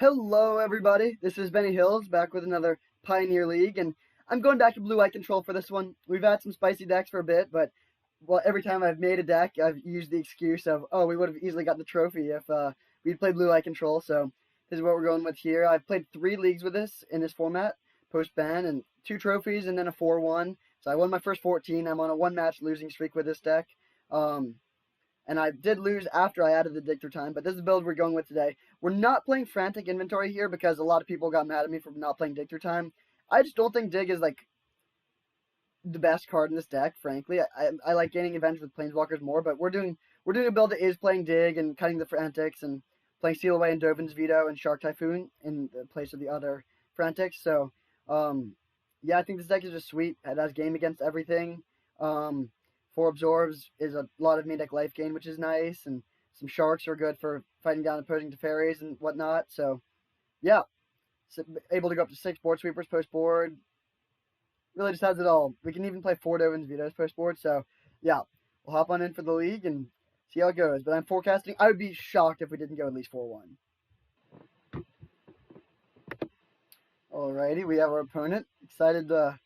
Hello, everybody. This is Benny Hills back with another Pioneer League, and I'm going back to Blue Eye Control for this one. We've had some spicy decks for a bit, but every time I've made a deck, I've used the excuse of, oh, we would have easily got the trophy if we'd played Blue Eye Control. So this is what we're going with here. I've played 3 leagues with this in this format post ban, and 2 trophies, and then a 4-1. So I won my first 14. I'm on a 1-match losing streak with this deck. And I did lose after I added the Dictor time, but this is the build we're going with today. We're not playing Frantic Inventory here because a lot of people got mad at me for not playing Dictor time. I just don't think Dig is, like, the best card in this deck, frankly. I like gaining advantage with Planeswalkers more, but we're doing a build that is playing Dig and cutting the Frantics and playing Seal Away and Dovin's Veto and Shark Typhoon in the place of the other Frantics. So, yeah, I think this deck is just sweet. It has game against everything. 4 absorbs is a lot of main deck life gain, which is nice, and some sharks are good for fighting down opposing Teferis and whatnot. So, yeah, so able to go up to 6 board sweepers post board. Really just has it all. We can even play 4 Dovin's Vetoes post board. So, yeah, we'll hop on in for the league and see how it goes. But I'm forecasting. I would be shocked if we didn't go at least 4-1. Alrighty, we have our opponent. Excited to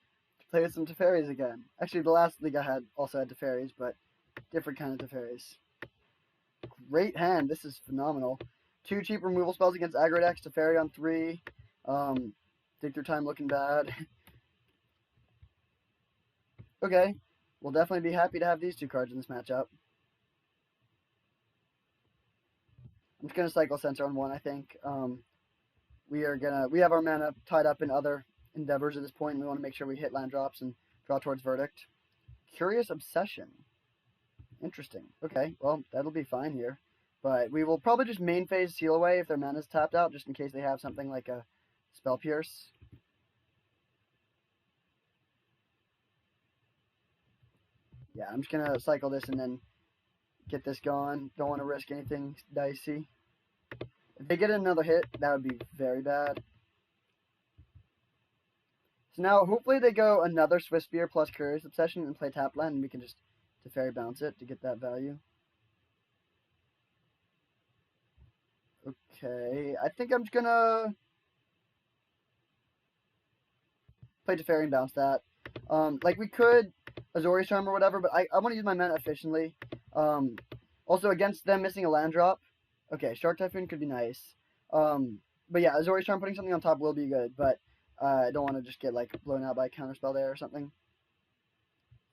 play with some Teferis again. Actually, the last league I had also had Teferis, but different kind of Teferis. Great hand. This is phenomenal. 2 cheap removal spells against aggro decks. Teferi on 3. Dictor time looking bad. Okay. We'll definitely be happy to have these 2 cards in this matchup. I'm just going to cycle Censor on 1, I think. We have our mana tied up in other endeavors at this point, and we want to make sure we hit land drops and draw towards Verdict. Curious Obsession. Interesting. Okay, well, that'll be fine here. But we will probably just main phase Seal Away if their mana's tapped out, just in case they have something like a Spell Pierce. Yeah, I'm just going to cycle this and then get this going. Don't want to risk anything dicey. If they get another hit, that would be very bad. So now, hopefully they go another Swiftspear plus Curious Obsession and play tap land, and we can just Teferi bounce it to get that value. Okay, I think I'm just gonna play Teferi and bounce that. Like, we could Azorius Charm or whatever, but I want to use my mana efficiently. Also, against them missing a land drop. Okay, Shark Typhoon could be nice. But yeah, Azorius Charm putting something on top will be good, but I don't want to just get, like, blown out by a counterspell there or something.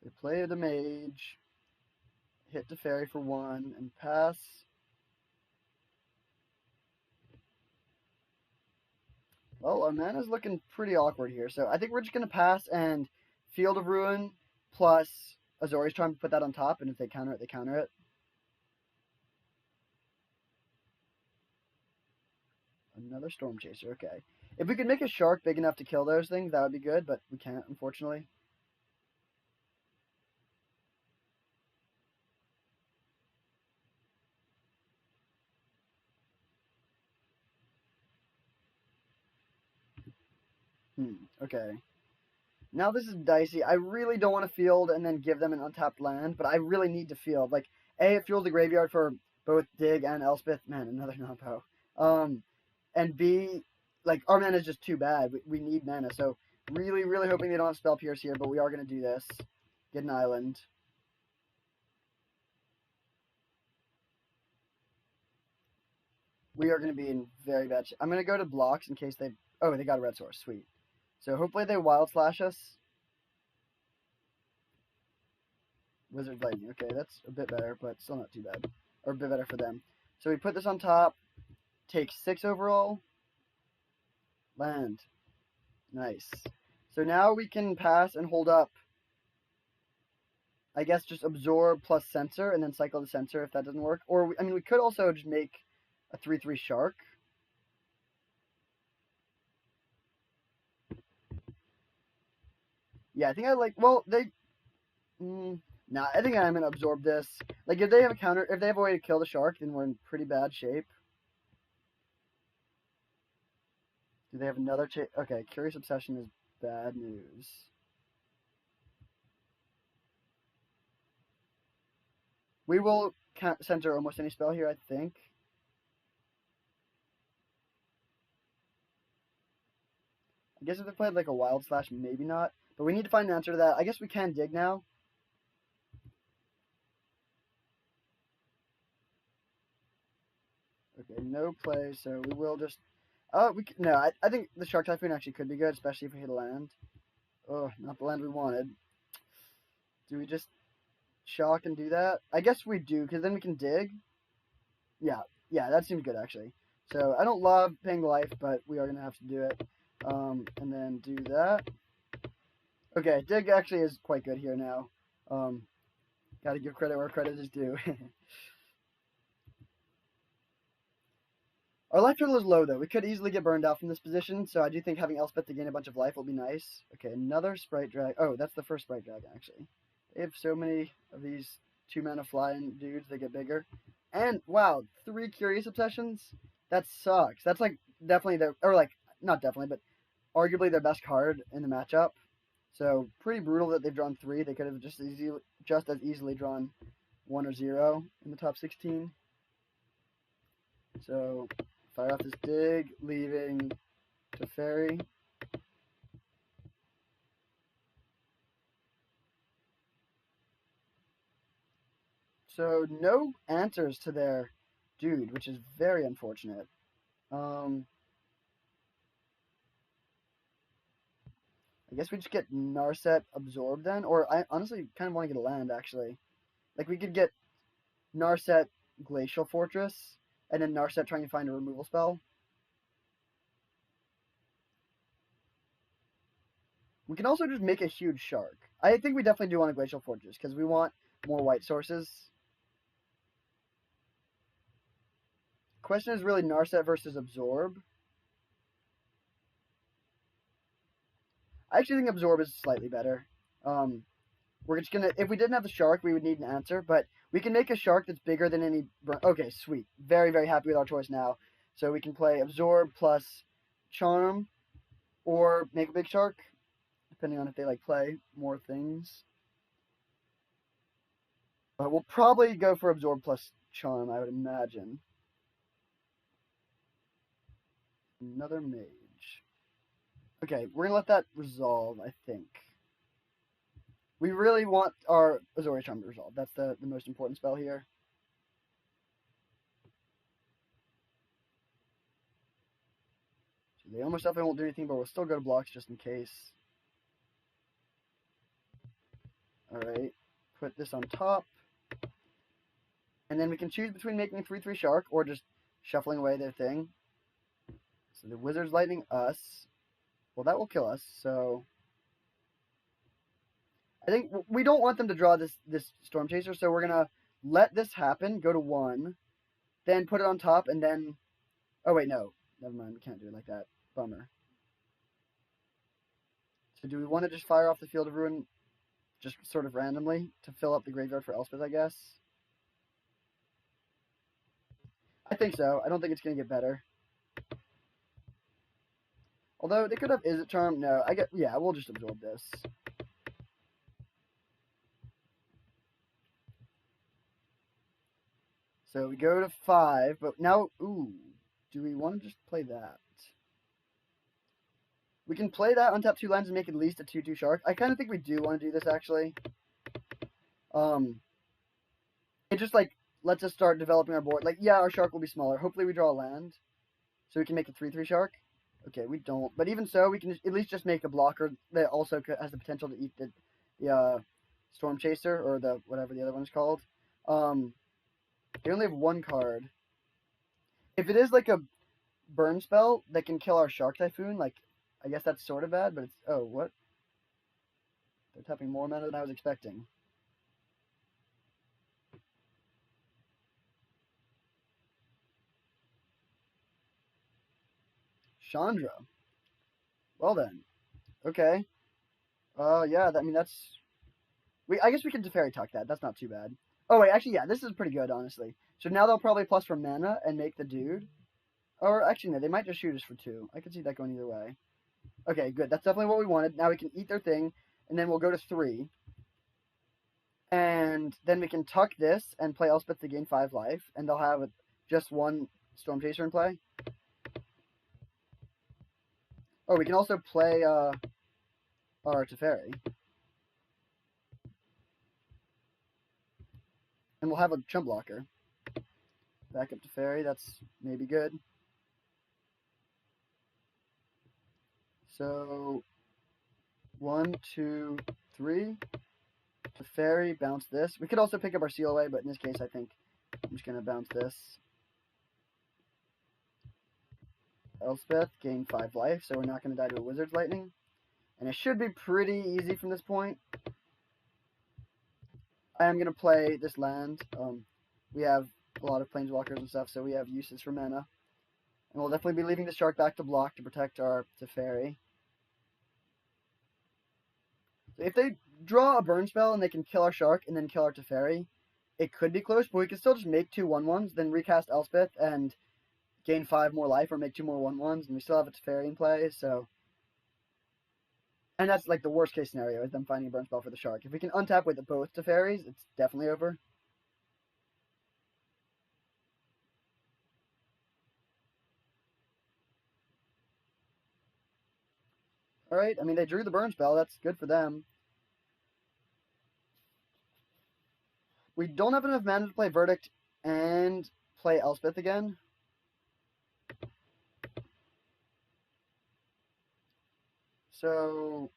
They play the Mage, hit Teferi for 1, and pass. Well, our mana's looking pretty awkward here, so I think we're just going to pass and Field of Ruin plus Azorius Charm to put that on top, and if they counter it, they counter it. Another Storm Chaser, okay. If we could make a Shark big enough to kill those things, that would be good, but we can't, unfortunately. Okay. Now this is dicey. I really don't want to field and then give them an untapped land, but I really need to field. Like, A, it fuels the graveyard for both Dig and Elspeth. Man, another Nampo. And B, like, our mana is just too bad. We need mana, so really, really hoping they don't have Spell Pierce here, but we are going to do this. Get an island. We are going to be in very bad shape. I'm going to go to blocks in case they... Oh, they got a red source. Sweet. So hopefully they Wild Slash us. Wizard Lightning. Okay, that's a bit better, but still not too bad. Or a bit better for them. So we put this on top. Take 6 overall. Land. Nice. So now we can pass and hold up. I guess just absorb plus Censor and then cycle the Censor if that doesn't work. Or, I mean, we could also just make a 3/3 Shark. Yeah, I think I like... Well, they... Nah, I think I'm going to absorb this. Like, if they have a way to kill the Shark, then we're in pretty bad shape. Do they have another Okay, Curious Obsession is bad news. We will censor almost any spell here, I think. I guess if they played like a Wild Slash, maybe not. But we need to find an answer to that. I guess we can dig now. Okay, no play, so we will just... Oh, no, I think the Shark Typhoon actually could be good, especially if we hit a land. Oh, not the land we wanted. Do we just shock and do that? I guess we do, because then we can dig. Yeah, that seems good, actually. So, I don't love paying the life, but we are going to have to do it. And then do that. Okay, dig actually is quite good here now. Gotta give credit where credit is due. Our life total is low, though. We could easily get burned out from this position, so I do think having Elspeth to gain a bunch of life will be nice. Okay, another Sprite Drag. Oh, that's the first Sprite Dragon, actually. They have so many of these 2-mana flying dudes that get bigger. And, wow, 3 Curious Obsessions? That sucks. That's, like, definitely their... Or, like, not definitely, but arguably their best card in the matchup. So, pretty brutal that they've drawn 3. They could have just as easily drawn 1 or 0 in the top 16. So... Fire off this dig, leaving Teferi. So no answers to their dude, which is very unfortunate. I guess we just get Narset Absorb then, or I honestly kind of want to get a land actually. Like we could get Narset Glacial Fortress, and then Narset trying to find a removal spell. We can also just make a huge shark. I think we definitely do want a Glacial Fortress, because we want more white sources. Question is really Narset versus Absorb. I actually think Absorb is slightly better. We're just gonna, if we didn't have the shark, we would need an answer, but we can make a shark that's bigger than any, okay, sweet. Very, very happy with our choice now. So we can play Absorb plus Charm, or make a big shark, depending on if they, like, play more things. But we'll probably go for Absorb plus Charm, I would imagine. Another mage. Okay, we're gonna let that resolve, I think. We really want our Azorius Charm to resolve. That's the most important spell here. So they almost definitely won't do anything, but we'll still go to blocks just in case. Alright, put this on top. And then we can choose between making a 3/3 shark or just shuffling away their thing. So the Wizard's Lightning us. Well, that will kill us, so... I think we don't want them to draw this Storm Chaser, so we're going to let this happen, go to 1, then put it on top, and then... Oh, wait, no. Never mind, we can't do it like that. Bummer. So do we want to just fire off the Field of Ruin just sort of randomly to fill up the graveyard for Elspeth, I guess? I think so. I don't think it's going to get better. Although, they could have Izzet Charm. No, yeah, we'll just absorb this. So we go to 5, but now, ooh, do we want to just play that? We can play that, untap 2 lands, and make at least a 2/2 shark. I kind of think we do want to do this, actually. It just, like, lets us start developing our board. Like, yeah, our shark will be smaller. Hopefully we draw a land, so we can make a 3/3 shark. Okay, we don't. But even so, we can at least just make a blocker that also has the potential to eat the Storm Chaser, or the whatever the other one is called. They only have 1 card. If it is like a burn spell that can kill our Shark Typhoon, like, I guess that's sort of bad, but it's... Oh, what? They're tapping more mana than I was expecting. Chandra. Well then. Okay. Yeah, I mean, that's... I guess we can Teferi Tuck that. That's not too bad. Oh, wait, actually, yeah, this is pretty good, honestly. So now they'll probably plus for mana and make the dude. Or, actually, no, they might just shoot us for 2. I could see that going either way. Okay, good. That's definitely what we wanted. Now we can eat their thing, and then we'll go to 3. And then we can tuck this and play Elspeth to gain 5 life, and they'll have just 1 Storm Chaser in play. Oh, we can also play our Teferi. And we'll have a chump blocker. Back up Teferi, that's maybe good. So 1, 2, 3. Teferi, bounce this. We could also pick up our Seal Away, but in this case I think I'm just gonna bounce this. Elspeth, gain 5 life, so we're not gonna die to a Wizard's Lightning. And it should be pretty easy from this point. I am gonna play this land. We have a lot of planeswalkers and stuff, so we have uses for mana. And we'll definitely be leaving the shark back to block to protect our Teferi. So if they draw a burn spell and they can kill our shark and then kill our Teferi, it could be close, but we can still just make 2 1/1s, then recast Elspeth and gain 5 more life, or make 2 more 1/1s, and we still have a Teferi in play, so... And that's like the worst case scenario, is them finding a burn spell for the shark. If we can untap with both Teferis, it's definitely over. Alright, I mean, they drew the burn spell, that's good for them. We don't have enough mana to play Verdict and play Elspeth again. So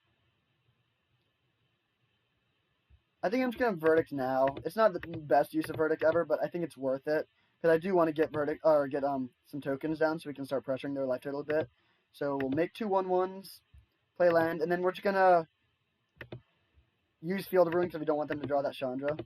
I think I'm just gonna Verdict now. It's not the best use of Verdict ever, but I think it's worth it because I do want to get Verdict or get some tokens down so we can start pressuring their life total a bit. So we'll make 2 1/1s, play land, and then we're just gonna use Field of Ruin because we don't want them to draw that Chandra.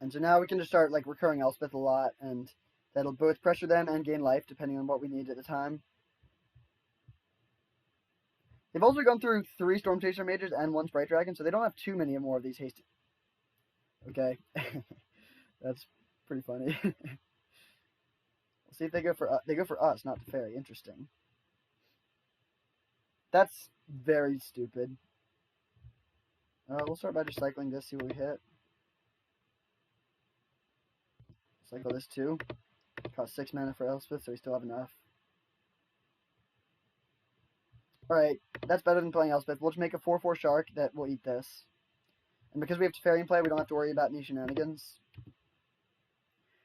And so now we can just start like recurring Elspeth a lot, and that'll both pressure them and gain life depending on what we need at the time. They've also gone through 3 Storm Chaser Mages and 1 Sprite Dragon, so they don't have too many more of these hasty. Okay, that's pretty funny. We'll see if they go for us, not Teferi. Interesting. That's very stupid. We'll start by just cycling this, see what we hit. Cycle this too. Cost 6 mana for Elspeth, so we still have enough. Alright, that's better than playing Elspeth. We'll just make a 4/4 shark that will eat this. And because we have Teferi in play, we don't have to worry about any shenanigans.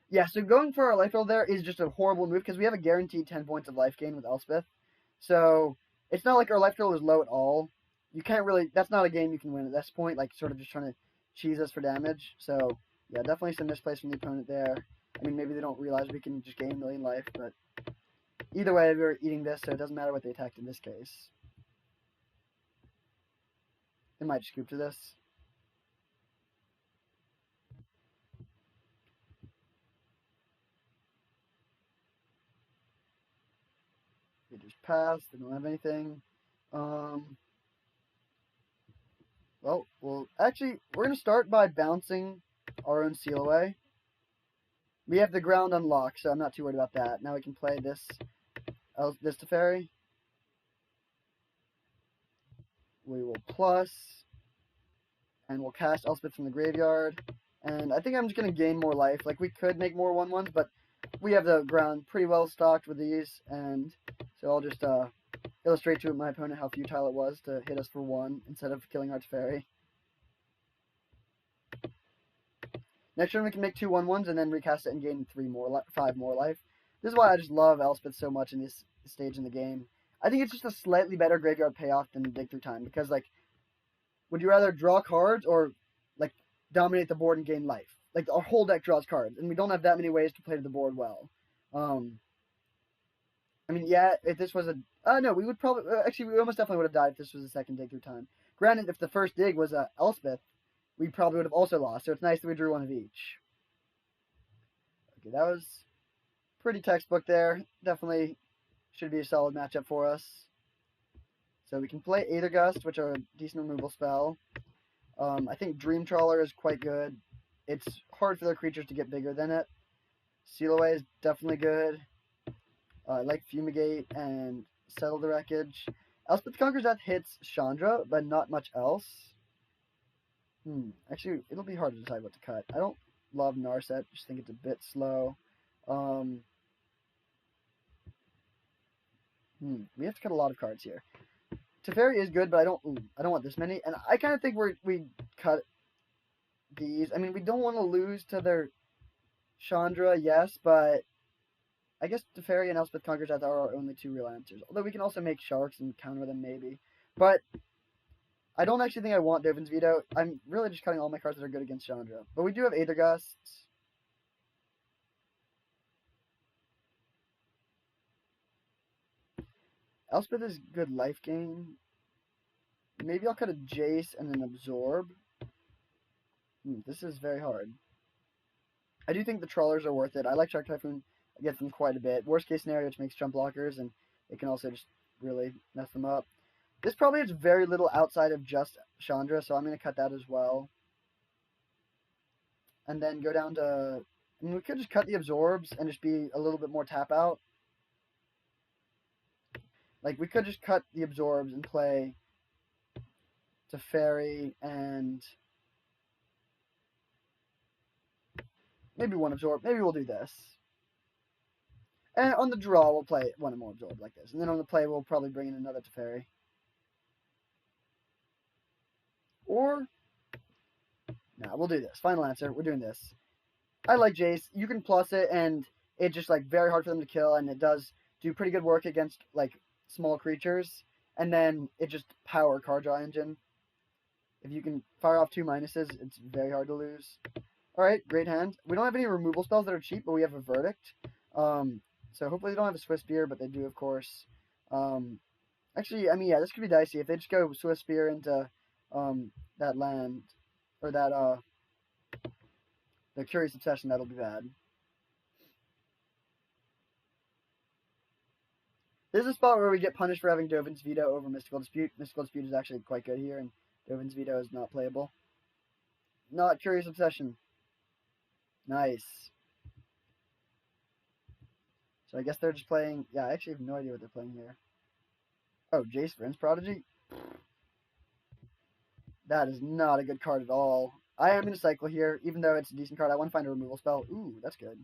Yeah, so going for our life roll there is just a horrible move because we have a guaranteed 10 points of life gain with Elspeth. So it's not like our life roll is low at all. You can't really, that's not a game you can win at this point, like sort of just trying to cheese us for damage. So yeah, definitely some misplays from the opponent there. I mean, maybe they don't realize we can just gain a million life, but either way, we're eating this, so it doesn't matter what they attacked in this case. They might scoop to this. They just pass. They don't have anything. Well, actually, we're going to start by bouncing our own Seal Away. We have the ground unlocked, so I'm not too worried about that. Now we can play this Teferi. We will plus, and we'll cast Elspeth from the graveyard. And I think I'm just going to gain more life. Like, we could make more 1/1s, but we have the ground pretty well stocked with these. And so I'll just illustrate to my opponent how futile it was to hit us for 1 instead of killing our Teferi. Next turn we can make 2 1/1s and then recast it and gain 5 more life. This is why I just love Elspeth so much in this stage in the game. I think it's just a slightly better graveyard payoff than Dig Through Time because, like, would you rather draw cards or like dominate the board and gain life? Like, our whole deck draws cards, and we don't have that many ways to play the board well. I mean, yeah, if this was a... no, we would probably... actually, we almost definitely would have died if this was a second Dig Through Time. Granted, if the first dig was Elspeth, we probably would have also lost, so it's nice that we drew one of each. Okay, that was pretty textbook there. Definitely should be a solid matchup for us. So we can play Aether Gust, which are a decent removal spell. I think Dream Trawler is quite good. It's hard for their creatures to get bigger than it. Seal Away is definitely good. I like Fumigate and Settle the Wreckage. Elspeth Conquers Death hits Chandra, but not much else. Actually, it'll be hard to decide what to cut. I don't love Narset. Just think it's a bit slow. We have to cut a lot of cards here. Teferi is good, but I don't want this many. And I kind of think we cut these. I mean, we don't want to lose to their Chandra, yes, but I guess Teferi and Elspeth Conquers are our only two real answers. Although we can also make Sharks and counter them maybe. But I don't actually think I want Dovin's Veto. I'm really just cutting all my cards that are good against Chandra. But we do have Aethergust. Elspeth is good life gain. Maybe I'll cut a Jace and an Absorb. This is very hard. I do think the Trawlers are worth it. I like Shark Typhoon. I get them quite a bit. Worst case scenario, it makes jump blockers, and it can also just really mess them up. This probably has very little outside of just Chandra, so I'm going to cut that as well. And then go down to... I mean, we could just cut the Absorbs and just be a little bit more tap out. Like, we could just cut the Absorbs and play Teferi and... maybe one Absorb. Maybe we'll do this. And on the draw, we'll play one more Absorb like this. And then on the play, we'll probably bring in another Teferi. Or... nah, we'll do this. Final answer. We're doing this. I like Jace. You can plus it, and it's just, like, very hard for them to kill, and it does do pretty good work against, like, small creatures. And then it just power card draw engine. If you can fire off 2 minuses, it's very hard to lose. Alright, great hand. We don't have any removal spells that are cheap, but we have a Verdict. So hopefully they don't have a Swift Spear, but they do, of course. Actually, I mean, yeah, this could be dicey. If they just go Swift Spear into that land, or that, the Curious Obsession, that'll be bad. This is a spot where we get punished for having Dovin's Veto over Mystical Dispute. Mystical Dispute is actually quite good here, and Dovin's Veto is not playable. Not Curious Obsession. Nice. So I guess they're just playing... yeah, I actually have no idea what they're playing here. Oh, Jace Vryn's Prodigy? That is not a good card at all. I am going to cycle here, even though it's a decent card. I want to find a removal spell. Ooh, that's good.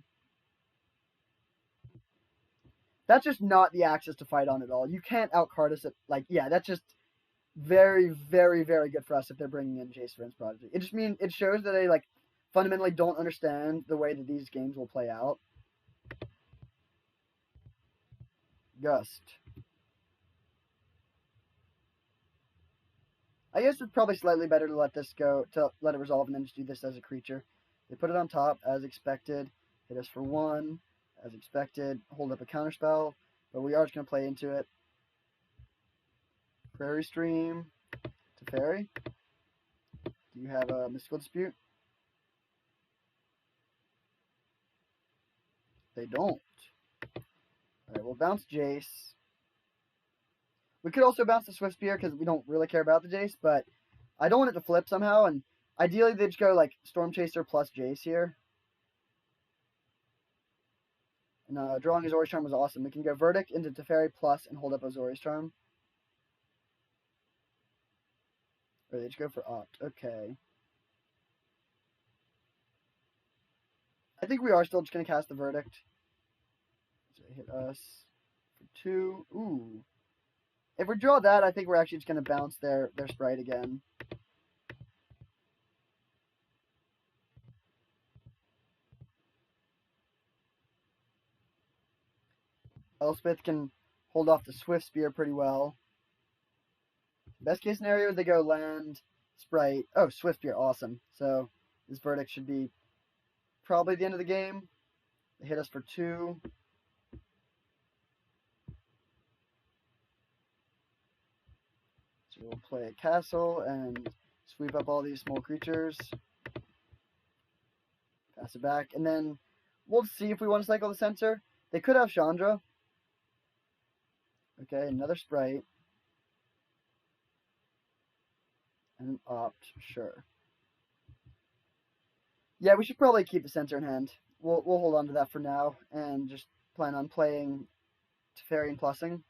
That's just not the axis to fight on at all. You can't outcard us at, like, yeah, that's just very, very, very good for us if they're bringing in Jace Vryn's Prodigy. It just means, it shows that they, like, fundamentally don't understand the way that these games will play out. Gust. I guess it's probably slightly better to let this go, to let it resolve and then just do this as a creature. They put it on top, as expected. Hit us for 1, as expected. Hold up a counterspell, but we are just going to play into it. Prairie Stream. Teferi. Do you have a Mystical Dispute? They don't. Alright, we'll bounce Jace. We could also bounce the Swift Spear because we don't really care about the Jace, but I don't want it to flip somehow, and ideally they'd just go like Storm Chaser plus Jace here. And drawing Azorius Charm was awesome. We can go Verdict into Teferi plus and hold up Azorius Charm. Or they just go for Opt. Okay. I think we are still just going to cast the Verdict. So they hit us for 2. Ooh. If we draw that, I think we're actually just going to bounce their Sprite again. Elspeth can hold off the Swift Spear pretty well. Best case scenario, they go land, Sprite. Oh, Swift Spear, awesome. So this Verdict should be probably the end of the game. They hit us for 2. So we'll play a castle and sweep up all these small creatures. Pass it back. And then we'll see if we want to cycle the Censor. They could have Chandra. Okay, another Sprite. And an Opt, sure. Yeah, we should probably keep the Censor in hand. We'll hold on to that for now and just plan on playing Teferi and plussing.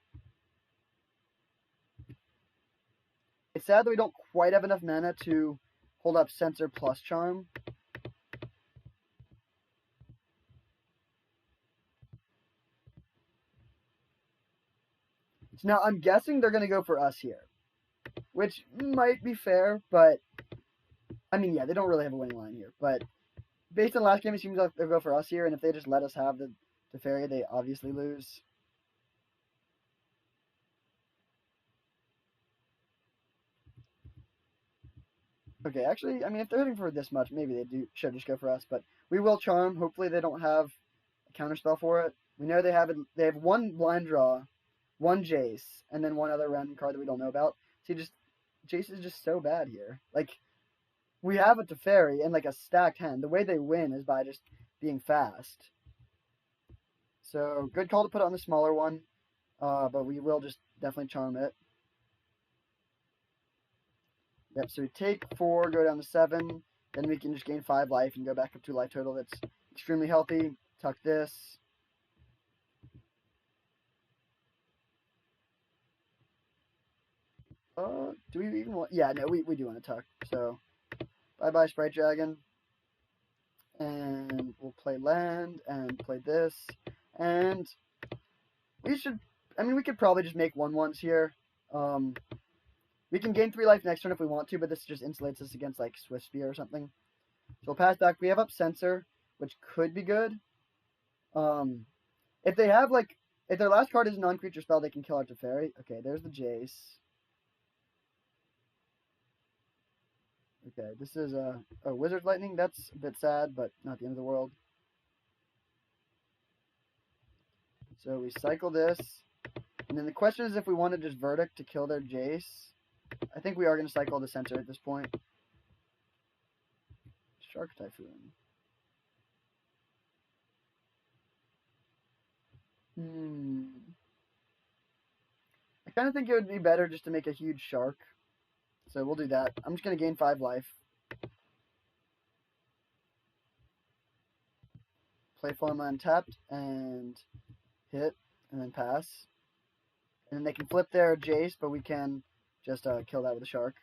It's sad that we don't quite have enough mana to hold up Censor plus Charm. So now I'm guessing they're going to go for us here, which might be fair, but I mean, yeah, they don't really have a winning line here, but based on last game, it seems like they'll go for us here, and if they just let us have the Teferi, they obviously lose. Okay, actually, I mean, if they're hitting for this much, maybe they should just go for us, but we will Charm. Hopefully they don't have a counterspell for it. We know they have one blind draw, one Jace, and then one other random card that we don't know about. See, Jace is just so bad here. Like, we have a Teferi and like a stacked hand. The way they win is by just being fast. So good call to put on the smaller one, but we will just definitely Charm it. Yep, so we take 4, go down to 7, then we can just gain 5 life and go back up to life total. That's extremely healthy. Tuck this. Do we even want... Yeah, no, we do want to tuck. So, bye-bye, Sprite Dragon. And we'll play land and play this. And we should... I mean, we could probably just make 1/1s here. We can gain 3 life next turn if we want to, but this just insulates us against, like, Swift Spear or something. So we'll pass back. We have up Censor, which could be good. If they have, like... If their last card is a non-creature spell, they can kill our Teferi. Okay, there's the Jace. Okay, this is a Wizard Lightning. That's a bit sad, but not the end of the world. So we cycle this. And then the question is if we want to just Verdict to kill their Jace. I think we are going to cycle the Censor at this point. Shark Typhoon. I kind of think it would be better just to make a huge Shark. So we'll do that. I'm just going to gain 5 life. Play farmland tapped and hit and then pass. And then they can flip their Jace, but we can just kill that with a Shark.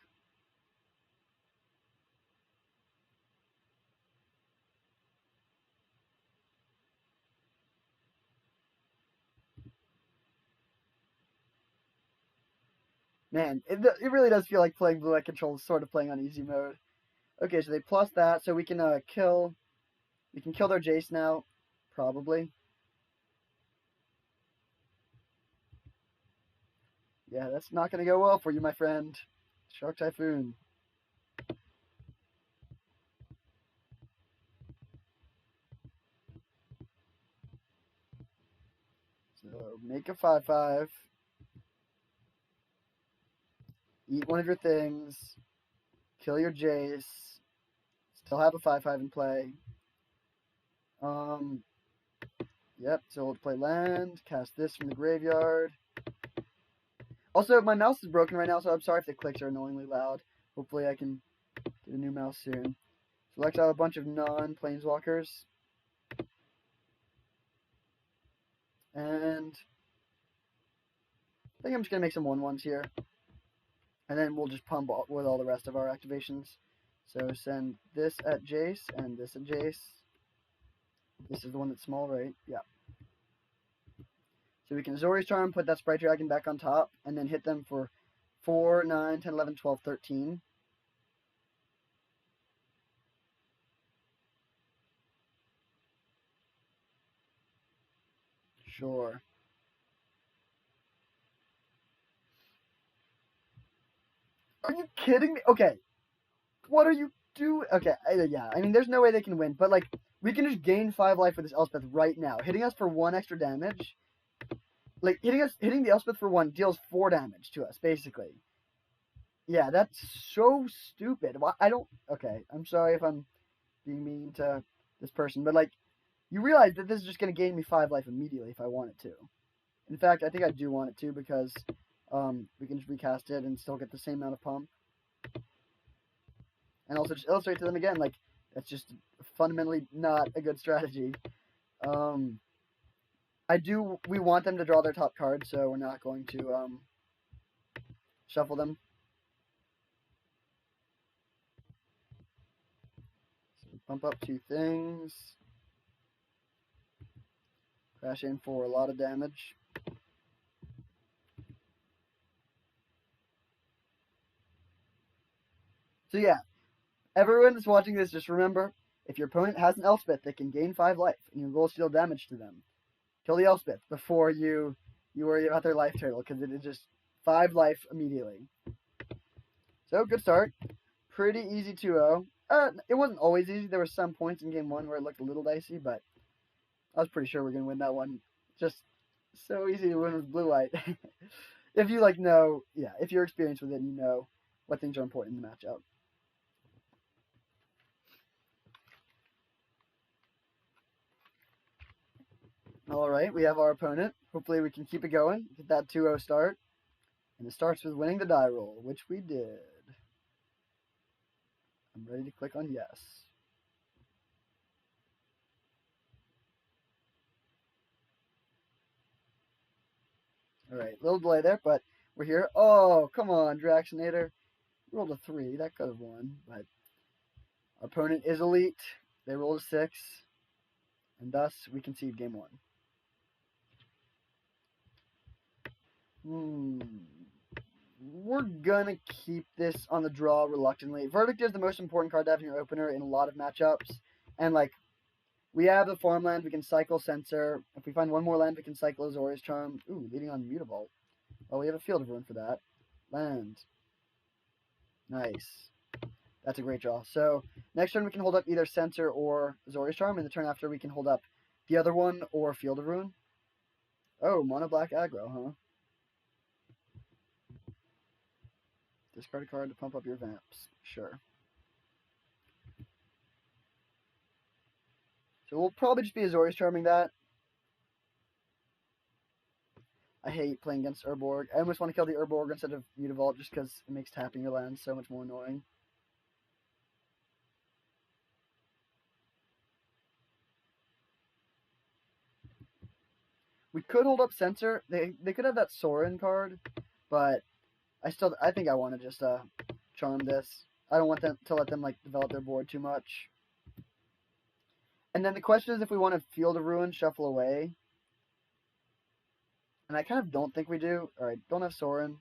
Man, it really does feel like playing Blue Eye Control is sort of playing on easy mode. Okay, so they plus that, so we can kill their Jace now, probably. Yeah, that's not going to go well for you, my friend. Shark Typhoon. So make a 5/5. Eat one of your things. Kill your Jace. Still have a 5/5 in play. Yep, so we'll play land, cast this from the graveyard. Also, my mouse is broken right now, so I'm sorry if the clicks are annoyingly loud. Hopefully I can get a new mouse soon. Select out a bunch of non-planeswalkers. And I think I'm just going to make some 1/1s here. And then we'll just pump with all the rest of our activations. So send this at Jace and this at Jace. This is the one that's small, right? Yeah. So we can Azorius Charm, put that Sprite Dragon back on top, and then hit them for 4, 9, 10, 11, 12, 13. Sure. Are you kidding me? Okay. What are you doing? Okay, yeah. I mean, there's no way they can win, but, like, we can just gain 5 life with this Elspeth right now. Hitting us for 1 extra damage. Like, hitting the Elspeth for 1 deals 4 damage to us, basically. Yeah, that's so stupid. Okay, I'm sorry if I'm being mean to this person, but, like, you realize that this is just going to gain me 5 life immediately if I want it to. In fact, I think I do want it to because we can just recast it and still get the same amount of pump. And also just illustrate to them again, like, that's just fundamentally not a good strategy. We want them to draw their top card, so we're not going to shuffle them. Bump up 2 things. Crash in for a lot of damage. So yeah, everyone that's watching this, just remember, if your opponent has an Elspeth, they can gain 5 life, and your goal is to deal damage to them. Kill the Elspeth before you worry about their life total, because it is just 5 life immediately. So, good start. Pretty easy 2-0. It wasn't always easy. There were some points in game 1 where it looked a little dicey, but I was pretty sure we are going to win that one. Just so easy to win with blue-white. If you, if you're experienced with it and you know what things are important in the matchup. Alright, we have our opponent. Hopefully we can keep it going, get that 2-0 start. And it starts with winning the die roll, which we did. I'm ready to click on yes. Alright, little delay there, but we're here. Oh, come on, Draxinator. Rolled a 3, that could have won, but our opponent is elite. They rolled a 6, and thus we concede game 1. We're gonna keep this on the draw reluctantly. Verdict is the most important card to have in your opener in a lot of matchups. And, we have the farmland, we can cycle Censor. If we find one more land, we can cycle Azorius Charm. Ooh, leading on Mutavault. Oh, we have a Field of Ruin for that. Land. Nice. That's a great draw. So, next turn we can hold up either Censor or Azorius Charm, and the turn after we can hold up the other one or Field of Ruin. Oh, mono black aggro, huh? Discard a card to pump up your Vamps. Sure. So we'll probably just be Azorius Charming that. I hate playing against Urborg. I almost want to kill the Urborg instead of Mutavault just because it makes tapping your land so much more annoying. We could hold up Censor. They could have that Sorin card, but I think I want to just charm this. I don't want them to let them develop their board too much. And then the question is if we want to Field of Ruin, shuffle away. And I kind of don't think we do. Alright, don't have Sorin.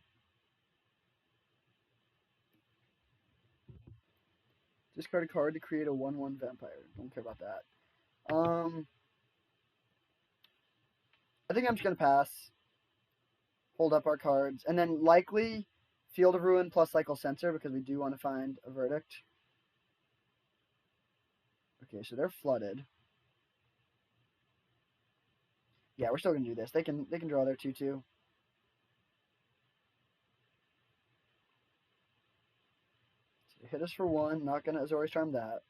Discard a card to create a 1/1 vampire. Don't care about that. I think I'm just going to pass. Hold up our cards. And then likely Field of Ruin plus cycle Censor because we do want to find a Verdict. Okay, so they're flooded. Yeah, we're still going to do this. They can draw their 2/2. So hit us for 1. Not going to Azorius Charm that.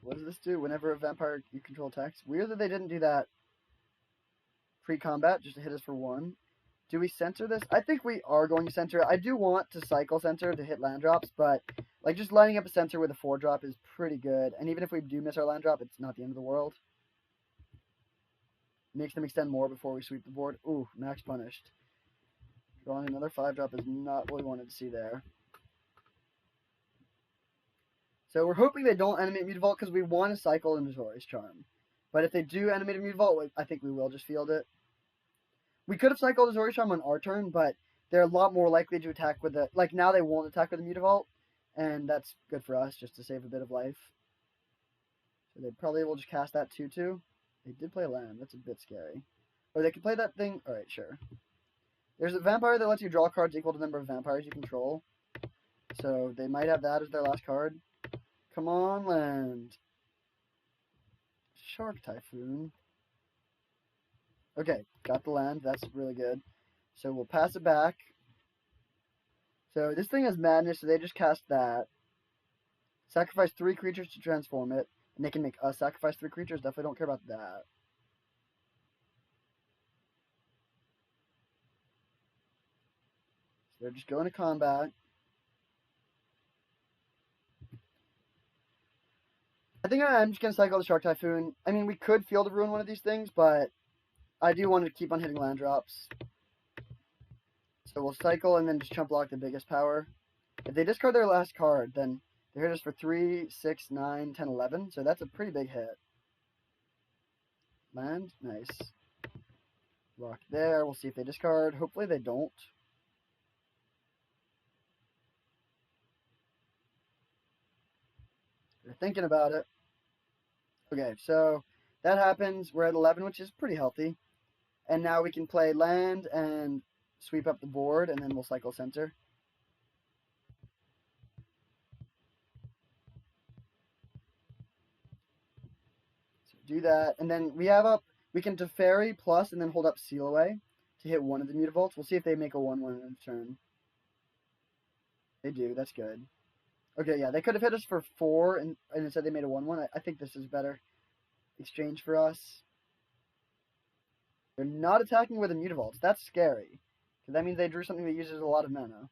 What does this do? Whenever a vampire you control attacks. Weird that they didn't do that pre-combat, just to hit us for 1. Do we censor this? I think we are going to censor. I do want to cycle Censor to hit land drops, but just lining up a Censor with a 4-drop is pretty good. And even if we do miss our land drop, it's not the end of the world. Makes them extend more before we sweep the board. Ooh, max punished. Drawing another 5-drop is not what we wanted to see there. So we're hoping they don't animate Mutavault because we want to cycle into Azorius Charm. But if they do animate a Mutavault, I think we will just field it. We could have cycled Azorius Charm on our turn, but they're a lot more likely to attack with the... now they won't attack with the Mutavault, and that's good for us, just to save a bit of life. So they probably will just cast that 2/2. They did play land. That's a bit scary. Or they could play that thing... Alright, sure. There's a vampire that lets you draw cards equal to the number of vampires you control. So they might have that as their last card. Come on, land. Shark Typhoon. Okay, got the land. That's really good. So we'll pass it back. So this thing has madness, so they just cast that. Sacrifice 3 creatures to transform it. And they can make us sacrifice 3 creatures. Definitely don't care about that. So they're just going to combat. I think I'm just going to cycle the Shark Typhoon. I mean, we could Field of Ruin one of these things, but I do want to keep on hitting land drops. So we'll cycle and then just chump block the biggest power. If they discard their last card, then they hit us for 3, 6, 9, 10, 11. So that's a pretty big hit. Land, nice. Rock there. We'll see if they discard. Hopefully they don't. They're thinking about it. Okay, so that happens. We're at 11, which is pretty healthy. And now we can play land and sweep up the board, and then we'll cycle center. So do that, and then we have up. We can Teferi plus and then hold up Seal Away to hit one of the Mutavaults. We'll see if they make a 1/1 in a turn. They do. That's good. Okay, yeah, they could have hit us for 4, and instead they made a 1/1. I think this is better exchange for us. They're not attacking with the Mutavaults. That's scary. Because that means they drew something that uses a lot of mana.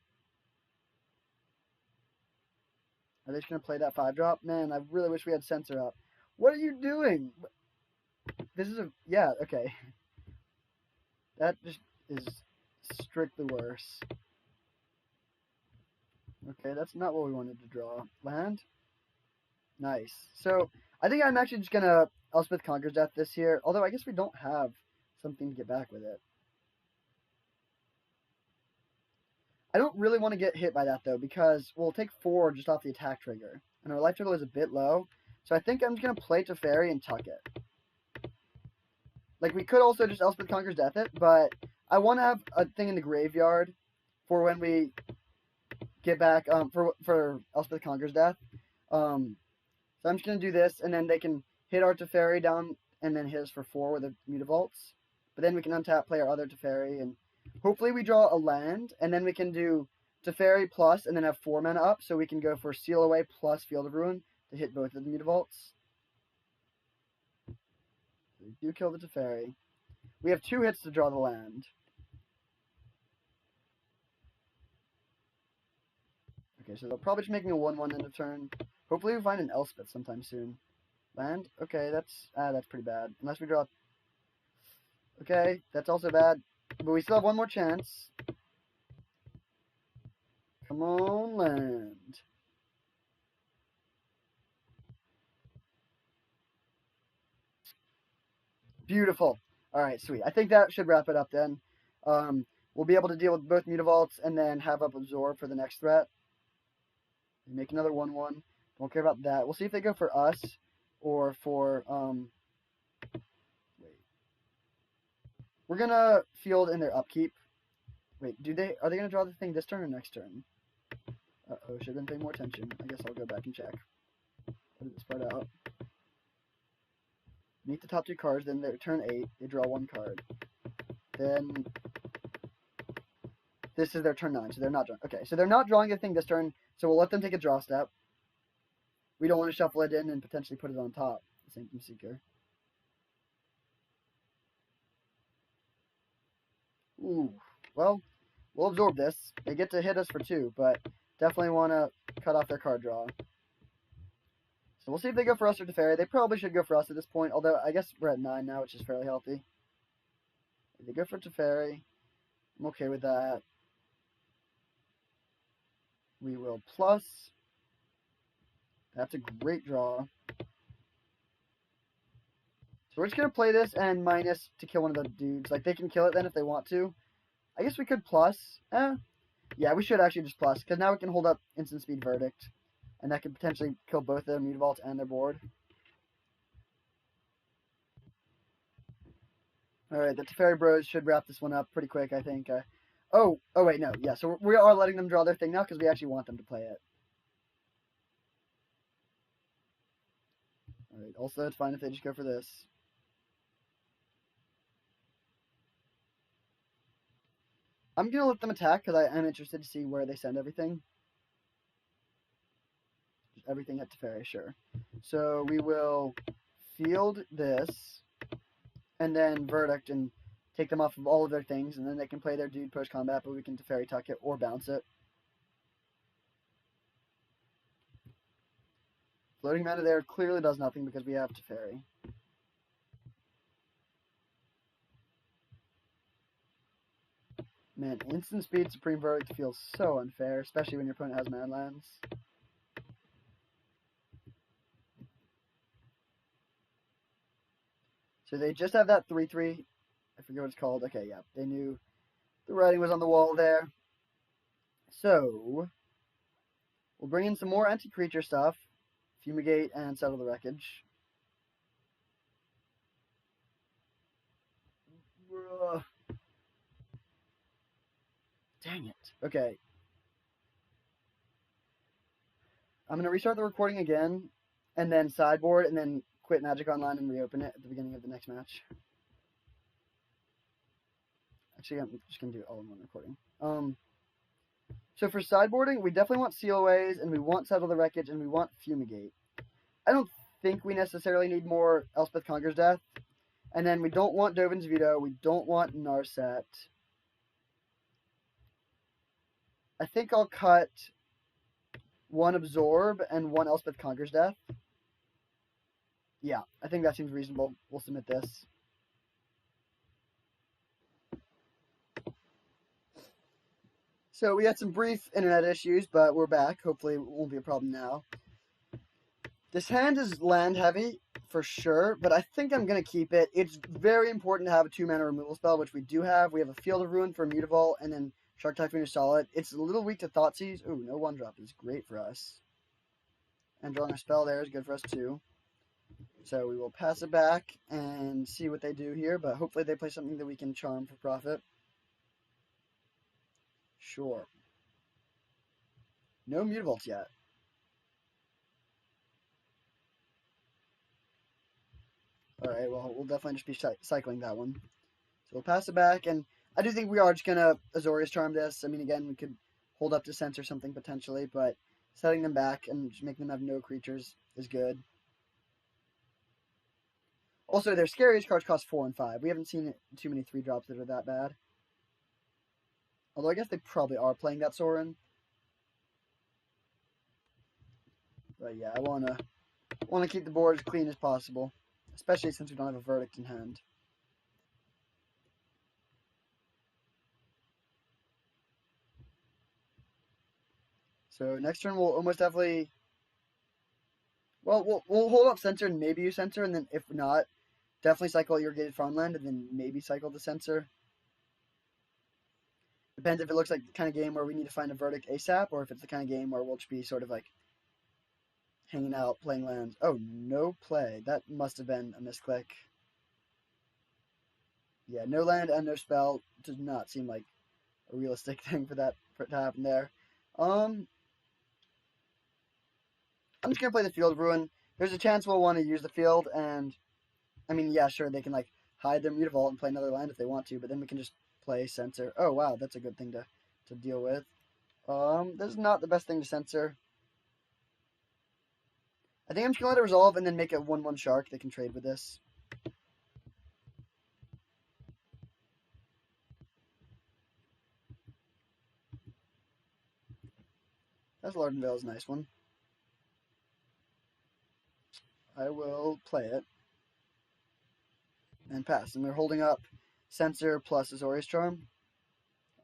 Are they just going to play that 5-drop? Man, I really wish we had Censor up. What are you doing? This is a... Yeah, okay. That just is strictly worse. Okay, that's not what we wanted to draw. Land? Nice. So, I think I'm actually just going to Elspeth Conquers Death this here. Although, I guess we don't have something to get back with it. I don't really want to get hit by that, though, because we'll take 4 just off the attack trigger. And our life total is a bit low. So I think I'm just going to play Teferi and tuck it. Like, we could also just Elspeth Conquers Death it, but I want to have a thing in the graveyard for when we get back, for Elspeth Conquers Death. So I'm just going to do this, and then they can hit our Teferi down, and then hit us for 4 with the Mutavaults. But then we can untap, play our other Teferi, and hopefully we draw a land, and then we can do Teferi plus, and then have 4 mana up, so we can go for Seal Away plus Field of Ruin to hit both of the Mutavaults. We do kill the Teferi. We have 2 hits to draw the land. Okay, so they'll probably just make me a 1/1 in a turn. Hopefully we find an Elspeth sometime soon. Land? Okay, that's pretty bad. Unless we draw... Okay, that's also bad. But we still have 1 more chance. Come on, land. Beautiful. Alright, sweet. I think that should wrap it up then. We'll be able to deal with both Mutavaults and then have up Absorb for the next threat. Make another 1/1. Don't care about that. We'll see if they go for us or for, wait. We're gonna field in their upkeep. Wait, are they gonna draw the thing this turn or next turn? Uh-oh, should have been paying more attention. I guess I'll go back and check. Edit this part out. Meet the top 2 cards, then they turn 8, they draw 1 card. Then this is their turn 9, so they're not drawing. Okay, so they're not drawing a thing this turn, so we'll let them take a draw step. We don't want to shuffle it in and potentially put it on top. Sanctum Seeker. Ooh, well, we'll absorb this. They get to hit us for 2, but definitely want to cut off their card draw. So we'll see if they go for us or Teferi. They probably should go for us at this point, although I guess we're at 9 now, which is fairly healthy. If they go for Teferi, I'm okay with that. We will plus. That's a great draw. So we're just going to play this and minus to kill one of the dudes. Like, they can kill it then if they want to. I guess we could plus. Yeah, we should actually just plus, because now we can hold up Instant Speed Verdict. And that could potentially kill both their Mutavaults and their board. Alright, the Teferi Bros should wrap this one up pretty quick, I think. Oh, wait, no. Yeah, so we are letting them draw their thing now, because we actually want them to play it. Alright, also, it's fine if they just go for this. I'm going to let them attack, because I am interested to see where they send everything. Everything at Teferi, sure. So we will field this, and then Verdict, and take them off of all of their things, and then they can play their dude post-combat, but we can Teferi tuck it or bounce it. Floating mana there clearly does nothing because we have Teferi. Man, instant speed Supreme Verdict feels so unfair, especially when your opponent has Madlands. So they just have that 3/3. I forget what it's called. Okay, yeah, they knew the writing was on the wall there. So we'll bring in some more anti-creature stuff, Fumigate and Settle the Wreckage. Dang it. Okay. I'm going to restart the recording again, and then sideboard, and then quit Magic Online and reopen it at the beginning of the next match. Actually, I'm just going to do it all in one recording. So for sideboarding, we definitely want Sealaways, and we want Settle the Wreckage, and we want Fumigate. I don't think we necessarily need more Elspeth Conquers Death. And then we don't want Dovin's Veto. We don't want Narset. I think I'll cut one Absorb and one Elspeth Conquers Death. Yeah, I think that seems reasonable. We'll submit this. So we had some brief internet issues, but we're back. Hopefully it won't be a problem now. This hand is land heavy for sure, but I think I'm going to keep it. It's very important to have a 2-mana removal spell, which we do have. We have a Field of Ruin for Mutavault, and then Shark Typhoon is solid. It's a little weak to Thoughtseize. Ooh, no 1-drop is great for us. And drawing a spell there is good for us too. So we will pass it back and see what they do here, but hopefully they play something that we can charm for profit. Sure. No Mutavaults yet. Alright, well, we'll definitely just be cycling that one. So we'll pass it back, and I do think we are just going to Azorius Charm this. I mean, again, we could hold up to Sense or something potentially, but setting them back and just making them have no creatures is good. Also, their scariest cards cost 4 and 5. We haven't seen too many 3-drops that are that bad. Although I guess they probably are playing that Sorin. But yeah, I want to keep the board as clean as possible, especially since we don't have a Verdict in hand. So next turn we'll almost definitely, well, we'll hold up Censor and maybe use Censor, and then if not, definitely cycle Irrigated Farmland, and then maybe cycle the Censor. Depends if it looks like the kind of game where we need to find a Verdict ASAP, or if it's the kind of game where we'll just be sort of like hanging out, playing lands. Oh, no play. That must have been a misclick. Yeah, no land and no spell does not seem like a realistic thing for it to happen there. I'm just gonna play the Field of Ruin. There's a chance we'll want to use the field, and I mean, yeah, sure, they can like hide their Mutavault and play another land if they want to, but then we can just play Censor. Oh wow, that's a good thing to deal with. This is not the best thing to Censor. I think I'm just gonna let it resolve and then make a 1/1 Shark. They can trade with this. That's Lardenvale's a nice one. I will play it and pass. And we're holding up Censor plus Azorius Charm.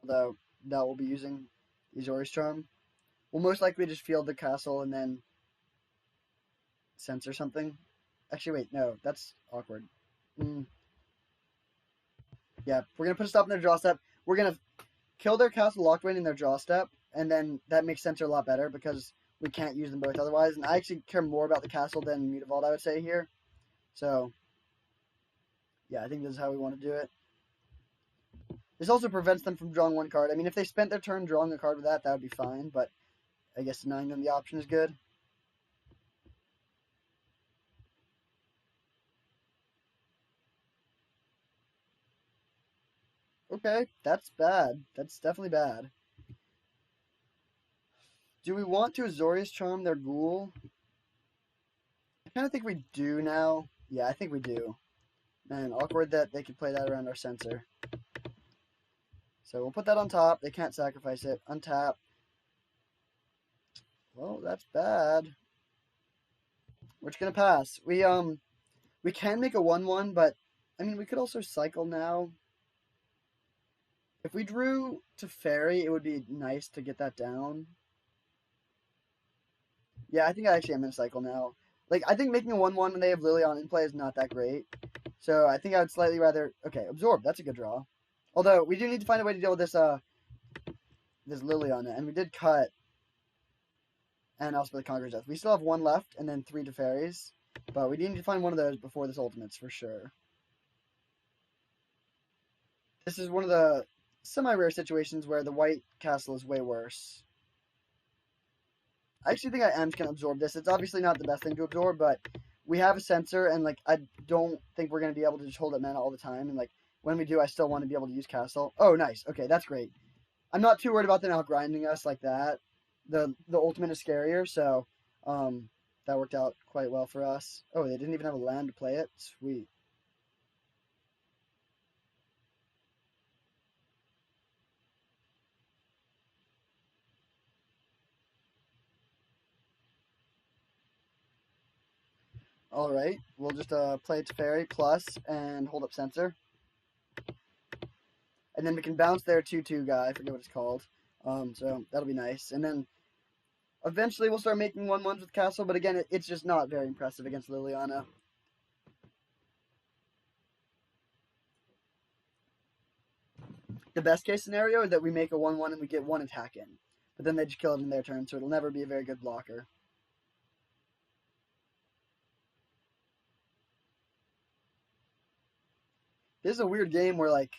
Although that will be using Azorius Charm. We'll most likely just field the castle and then Censor something. Actually, wait, no, that's awkward. Yeah, we're going to put a stop in their draw step. We're going to kill their Castle Locthwain in their draw step, and then that makes Censor a lot better because we can't use them both otherwise. And I actually care more about the castle than Mutavault, I would say, here. So, yeah, I think this is how we want to do it. This also prevents them from drawing one card. I mean, if they spent their turn drawing a card with that would be fine, but I guess denying them the option is good. Okay, that's bad. That's definitely bad. Do we want to Azorius Charm their Ghoul? I kind of think we do now. Yeah, I think we do. Man, awkward that they could play that around our Censor. So we'll put that on top. They can't sacrifice it. Untap. Well, that's bad. We're just gonna pass. We can make a 1/1, but I mean we could also cycle now. If we drew Teferi, it would be nice to get that down. Yeah, I think I actually am in a cycle now. Like, I think making a 1-1 when they have Liliana in play is not that great. So I think I would slightly rather... Okay, Absorb. That's a good draw. Although, we do need to find a way to deal with this Liliana. And we did cut and also the Conqueror's Death. We still have one left and then 3 Teferis. But we need to find one of those before this Ultimates for sure. This is one of the semi-rare situations where the white castle is way worse. I actually think I am just going to absorb this. It's obviously not the best thing to absorb, but we have a sensor, and, like, I don't think we're going to be able to just hold up mana all the time. And, like, when we do, I still want to be able to use castle. Oh, nice. Okay, that's great. I'm not too worried about them outgrinding us like that. The ultimate is scarier, so that worked out quite well for us. Oh, they didn't even have a land to play it? Sweet. Alright, we'll just play Teferi plus and hold up Sensor. And then we can bounce their 2-2 guy, I forget what it's called. So that'll be nice. And then eventually we'll start making 1-1s with Castle, but again, it's just not very impressive against Liliana. The best case scenario is that we make a 1-1 and we get 1 attack in. But then they just kill it in their turn, so it'll never be a very good blocker. This is a weird game where, like,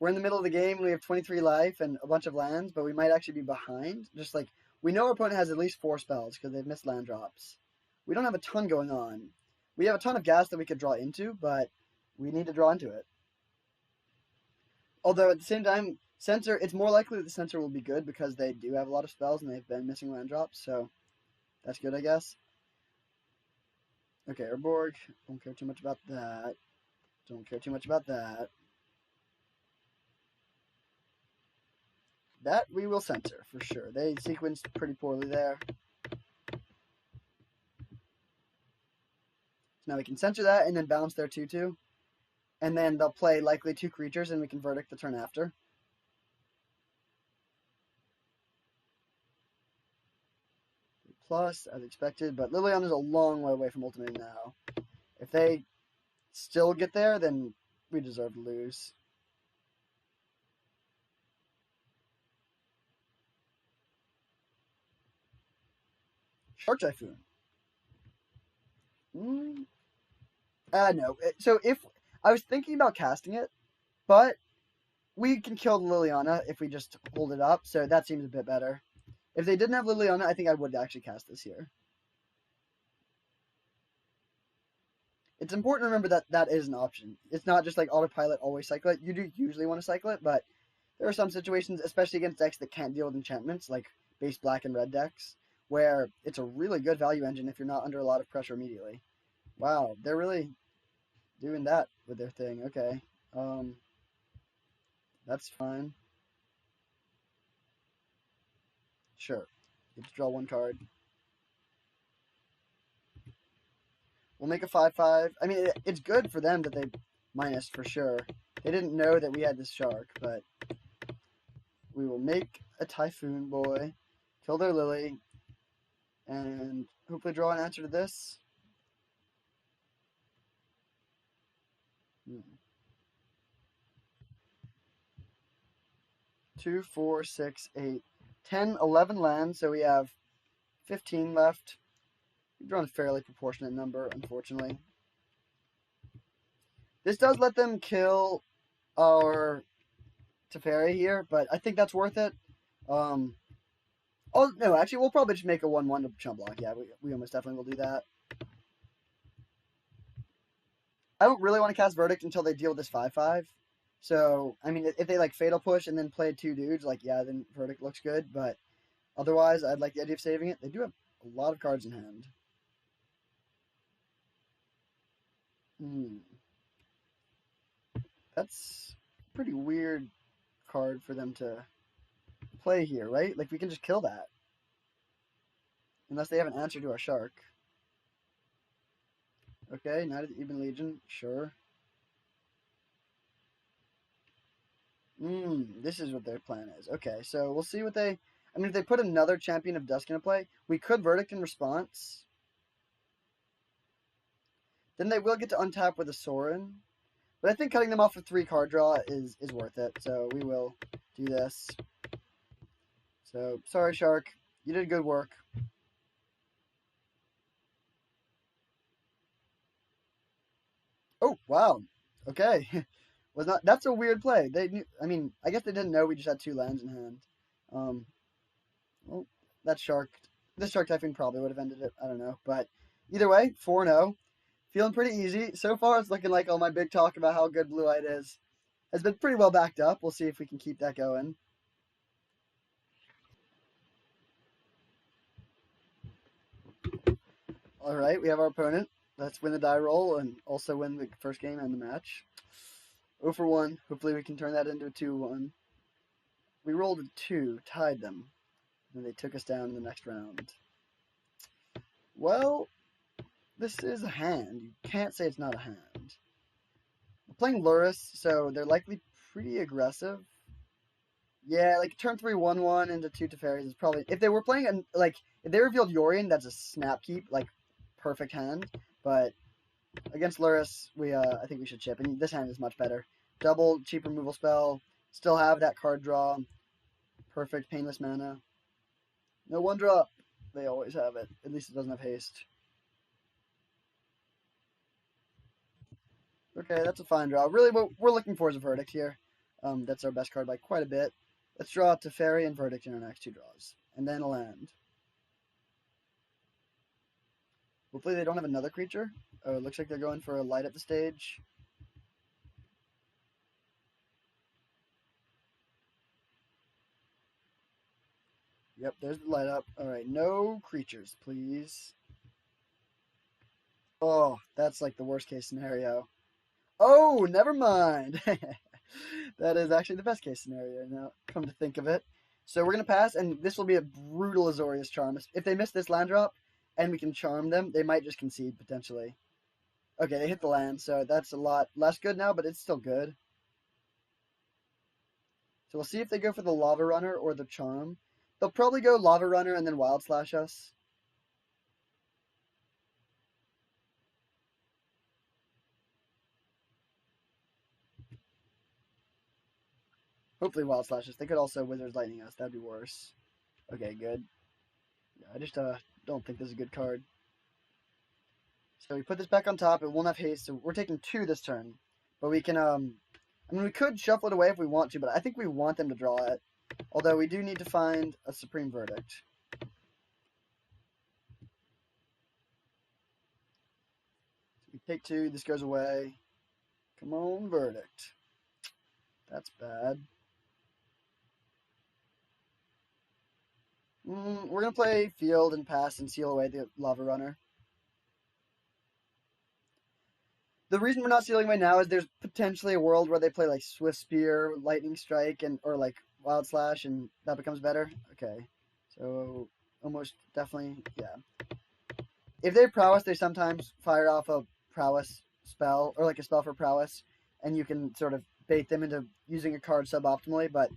we're in the middle of the game, we have 23 life and a bunch of lands, but we might actually be behind. Just like, we know our opponent has at least 4 spells because they've missed land drops. We don't have a ton going on. We have a ton of gas that we could draw into, but we need to draw into it. Although at the same time, Sensor, it's more likely that the Sensor will be good because they do have a lot of spells and they've been missing land drops, so that's good, I guess. Okay, Urborg, don't care too much about that. Don't care too much about that. That we will censor, for sure. They sequenced pretty poorly there. So now we can censor that and then bounce their 2-2. And then they'll play likely 2 creatures and we can verdict the turn after. Plus, as expected, but Liliana's a long way away from ultimating now. If they still get there, then we deserve to lose. Shark Typhoon. No. So if I was thinking about casting it, but we can kill Liliana if we just hold it up, so that seems a bit better. If they didn't have Liliana, I think I would actually cast this here. It's important to remember that that is an option. It's not just like autopilot, always cycle it. You do usually want to cycle it, but there are some situations, especially against decks that can't deal with enchantments, like base black and red decks, where it's a really good value engine if you're not under a lot of pressure immediately. Wow, they're really doing that with their thing. Okay. That's fine. Sure. You have to draw 1 card. We'll make a 5/5. I mean, it's good for them that they minus for sure. They didn't know that we had this shark, but we will make a Typhoon boy, kill their Lily, and hopefully draw an answer to this. 2, 4, 6, 8, 10, 11 lands, so we have 15 left. We've drawn a fairly proportionate number, unfortunately. This does let them kill our Teferi here, but I think that's worth it. Oh, no, actually, we'll probably just make a 1-1 to chump block. Yeah, we almost definitely will do that. I don't really want to cast Verdict until they deal with this 5/5. So, I mean, if they, like, Fatal Push and then play 2 dudes, like, yeah, then Verdict looks good. But otherwise, I'd like the idea of saving it. They do have a lot of cards in hand. That's a pretty weird card for them to play here, right? Like, we can just kill that. Unless they have an answer to our shark. Okay, Knight of the Ebon Legion, sure. This is what their plan is. Okay, so we'll see what they... I mean, if they put another Champion of Dusk into play, we could Verdict in response. Then they will get to untap with a Sorin. But I think cutting them off with 3 card draw is worth it. So we will do this. So, sorry, Shark. You did good work. Oh, wow. Okay. Was not... That's a weird play. They knew... I mean, I guess they didn't know we just had 2 lands in hand. Well, that Shark... This Shark Typhoon probably would have ended it. I don't know. But either way, 4-0. Feeling pretty easy. So far, it's looking like all my big talk about how good Blue Eyed is has been pretty well backed up. We'll see if we can keep that going. All right, we have our opponent. Let's win the die roll and also win the first game and the match. 0 for 1. Hopefully we can turn that into a 2-1. We rolled a 2, tied them, and they took us down in the next round. Well, this is a hand. You can't say it's not a hand. We're playing Lurrus, so they're likely pretty aggressive. Yeah, like turn 3 1/1 into 2 Teferis is probably... If they were playing, like, if they revealed Yorion, that's a snap keep, like, perfect hand. But against Lurrus, I think we should chip, and this hand is much better. Double, cheap removal spell, still have that card draw, perfect painless mana. No 1-drop. They always have it. At least it doesn't have haste. Okay, that's a fine draw. Really, what we're looking for is a Verdict here. That's our best card by quite a bit. Let's draw a Teferi and Verdict in our next 2 draws. And then a land. Hopefully they don't have another creature. Oh, it looks like they're going for a light at the stage. Yep, there's the light up. Alright, no creatures, please. Oh, that's like the worst case scenario. Oh, never mind. That is actually the best case scenario now, come to think of it. So we're going to pass, and this will be a brutal Azorius Charm. If they miss this land drop, and we can charm them, they might just concede, potentially. Okay, they hit the land, so that's a lot less good now, but it's still good. So we'll see if they go for the Lava Runner or the Charm. They'll probably go Lava Runner and then Wild Slash us. Hopefully Wild Slash us. They could also Wizard's Lightning us. That'd be worse. Okay, good. Yeah, I just don't think this is a good card. So we put this back on top. It won't have haste, so we're taking 2 this turn. But we can, I mean, we could shuffle it away if we want to, but I think we want them to draw it. Although we do need to find a Supreme Verdict. So we take 2, this goes away. Come on, Verdict. That's bad. We're going to play Field and pass and seal away the Lava Runner. The reason we're not sealing away now is there's potentially a world where they play like Swift Spear, Lightning Strike, or like Wild Slash, and that becomes better. Okay, so almost definitely, yeah. If they have Prowess, they sometimes fire off a Prowess spell, or like a spell for Prowess, and you can sort of bait them into using a card suboptimally, but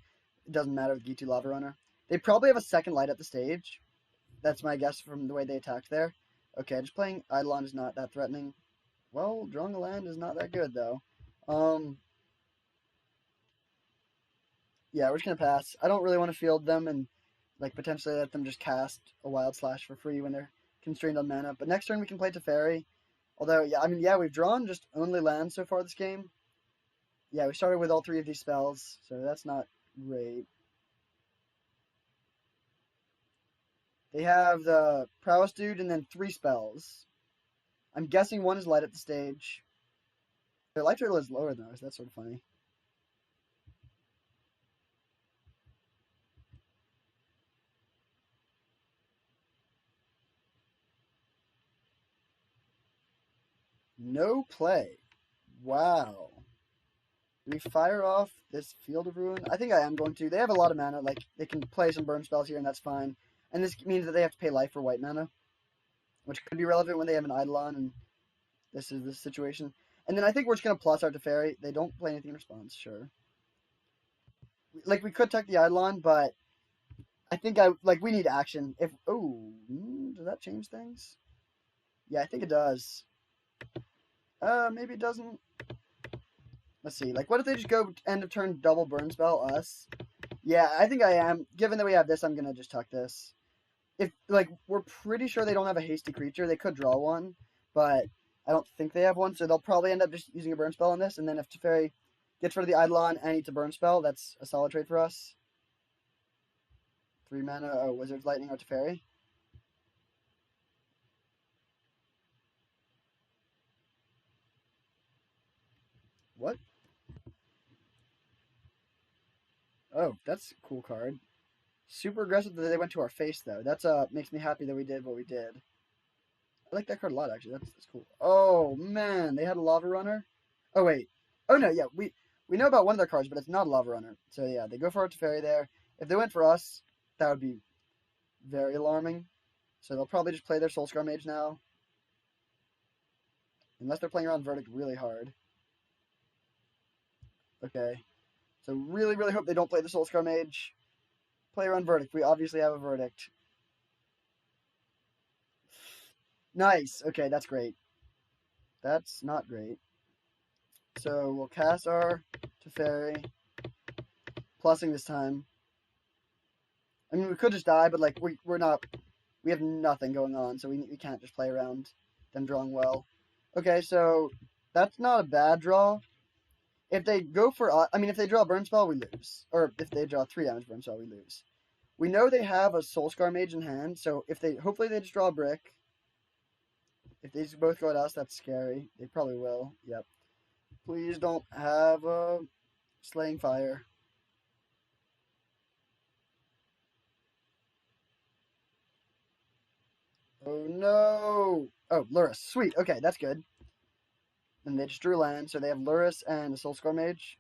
it doesn't matter with Gitu Lava Runner. They probably have a second light at the stage. That's my guess from the way they attacked there. Okay, just playing Eidolon is not that threatening. Well, drawing a land is not that good, though. Yeah, we're just going to pass. I don't really want to field them and like potentially let them just cast a Wild Slash for free when they're constrained on mana. But next turn we can play Teferi. Although, yeah, I mean, yeah, we've drawn just only lands so far this game. Yeah, we started with all 3 of these spells, so that's not great. They have the Prowess Dude and then 3 spells. I'm guessing 1 is light at the stage. Their life total is lower though, so that's sort of funny. No play. Wow. Do we fire off this Field of Ruin? I think I am going to. They have a lot of mana. Like, they can play some burn spells here, and that's fine. And this means that they have to pay life for white mana, which could be relevant when they have an Eidolon, and this is the situation. And then I think we're just going to plus our Teferi. They don't play anything in response, sure. like we could tuck the Eidolon, but I think we need action. If does that change things? Yeah, I think it does. Maybe it doesn't. Let's see. Like, what if they just go end of turn double burn spell us? Yeah, I think I am. Given that we have this, I'm gonna just tuck this. If like we're pretty sure they don't have a hasty creature, they could draw one, but I don't think they have one, so they'll probably end up just using a burn spell on this. And then if Teferi gets rid of the Eidolon and eats a burn spell, that's a solid trade for us. 3 mana, Wizard's Lightning or Teferi. What? Oh, that's a cool card. Super aggressive that they went to our face though. That's makes me happy that we did what we did. I like that card a lot actually. That's cool. Oh man, they had a Lava Runner. Oh wait. Oh no, yeah, we know about one of their cards, but it's not a Lava Runner. So yeah, they go for our Teferi there. If they went for us, that would be very alarming. So they'll probably just play their Soulscar Mage now. Unless they're playing around Verdict really hard. Okay. So really, really hope they don't play the Soulscar Mage. Play around Verdict. We obviously have a Verdict. Nice. Okay, that's great. That's not great. So we'll cast our Teferi. Plussing this time. I mean, we could just die, but like we're not. We have nothing going on, so we can't just play around them drawing well. Okay, so that's not a bad draw. If they go for, I mean, if they draw Burn Spell, we lose. Or if they draw 3 damage Burn Spell, we lose. We know they have a Soulscar Mage in hand, so if they, hopefully they just draw a brick. If they just both go at us, that's scary. They probably will. Yep. Please don't have a Slaying Fire. Oh no! Oh, Lurrus. Sweet. Okay, that's good. And they just drew land, so they have Lurrus and a Soulscar Mage.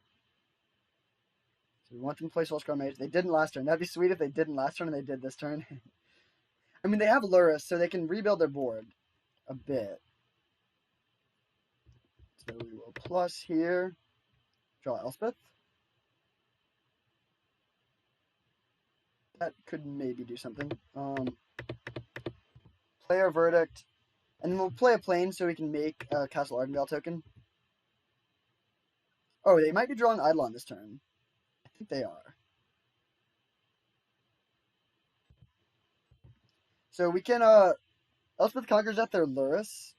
So we want them to play Soulscar Mage. They didn't last turn. That'd be sweet if they didn't last turn and they did this turn. I mean, they have Lurrus, so they can rebuild their board a bit. So we will plus here. Draw Elspeth. That could maybe do something. Play our Verdict. And then we'll play a plane so we can make a Castle Ardenvale token. Oh, they might be drawing Eidolon this turn. I think they are. So we can, Elspeth conquers at their Lurrus.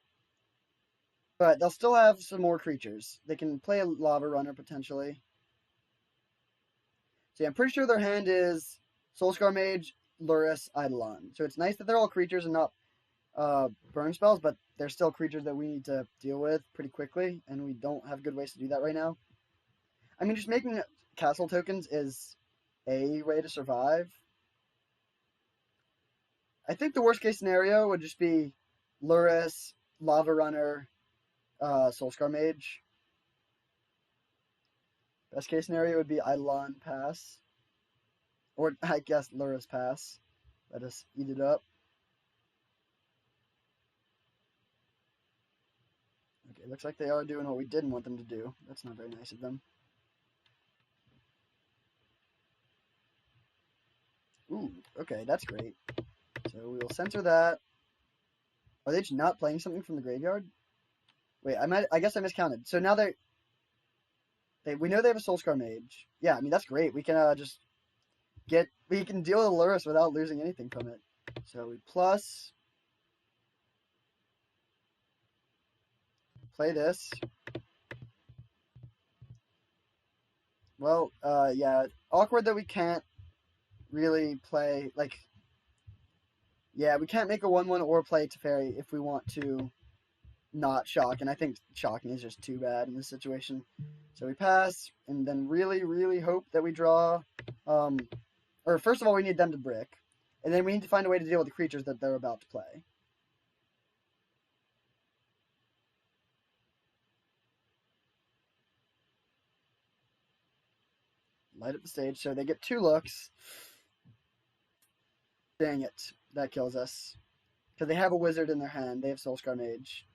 But they'll still have some more creatures. They can play a Lava Runner potentially. So yeah, I'm pretty sure their hand is Soulscar Mage, Lurrus, Eidolon. So it's nice that they're all creatures and not burn spells, but they're still creatures that we need to deal with pretty quickly, and we don't have good ways to do that right now. I mean, just making castle tokens is a way to survive. I think the worst case scenario would just be Lurrus, Lava Runner, Soulscar Mage. Best case scenario would be Eidolon pass. Or, I guess, Lurrus pass. Let us eat it up. Okay, looks like they are doing what we didn't want them to do. That's not very nice of them. Ooh, okay, that's great. So we will censor that. Are they just not playing something from the graveyard? Wait, I guess I miscounted. So now we know they have a Soulscar Mage. Yeah, I mean that's great. We can just we can deal with Lurrus without losing anything from it. So we plus play this. Well, yeah, awkward that we can't really play like. Yeah, we can't make a 1/1 or play Teferi if we want to not shock, and I think shocking is just too bad in this situation. So we pass, and then really, really hope that we draw. Or first of all, we need them to brick, and then we need to find a way to deal with the creatures that they're about to play. Light up the stage, so they get 2 looks. Dang it, that kills us. Because they have a wizard in their hand, they have Soulscar Mage.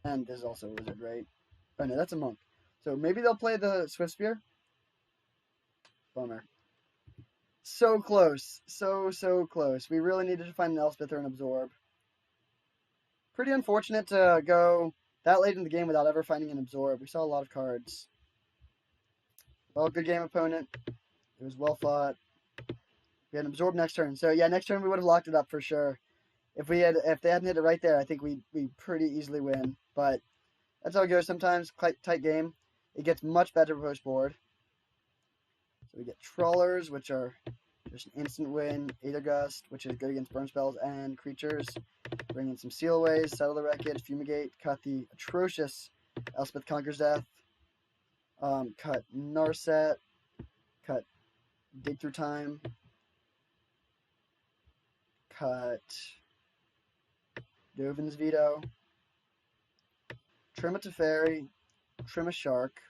And there's also a wizard, right? Oh no, that's a monk. So maybe they'll play the Swift Spear. Bummer. So close. So close. We really needed to find an Elspeth or an Absorb. Pretty unfortunate to go that late in the game without ever finding an Absorb. We saw a lot of cards. Well, good game, opponent. It was well fought. We had an Absorb next turn. So yeah, next turn we would have locked it up for sure. If they hadn't hit it right there, I think we pretty easily win. But that's how it goes sometimes. Quite tight game. It gets much better post board. So we get Trawlers, which are just an instant win. Aether Gust, which is good against burn spells and creatures. Bring in some Sealaways, Settle the Wreckage, Fumigate, cut the atrocious Elspeth Conquers Death, cut Narset, cut Dig Through Time, cut Dovin's Veto, trim a Teferi, trim a Shark,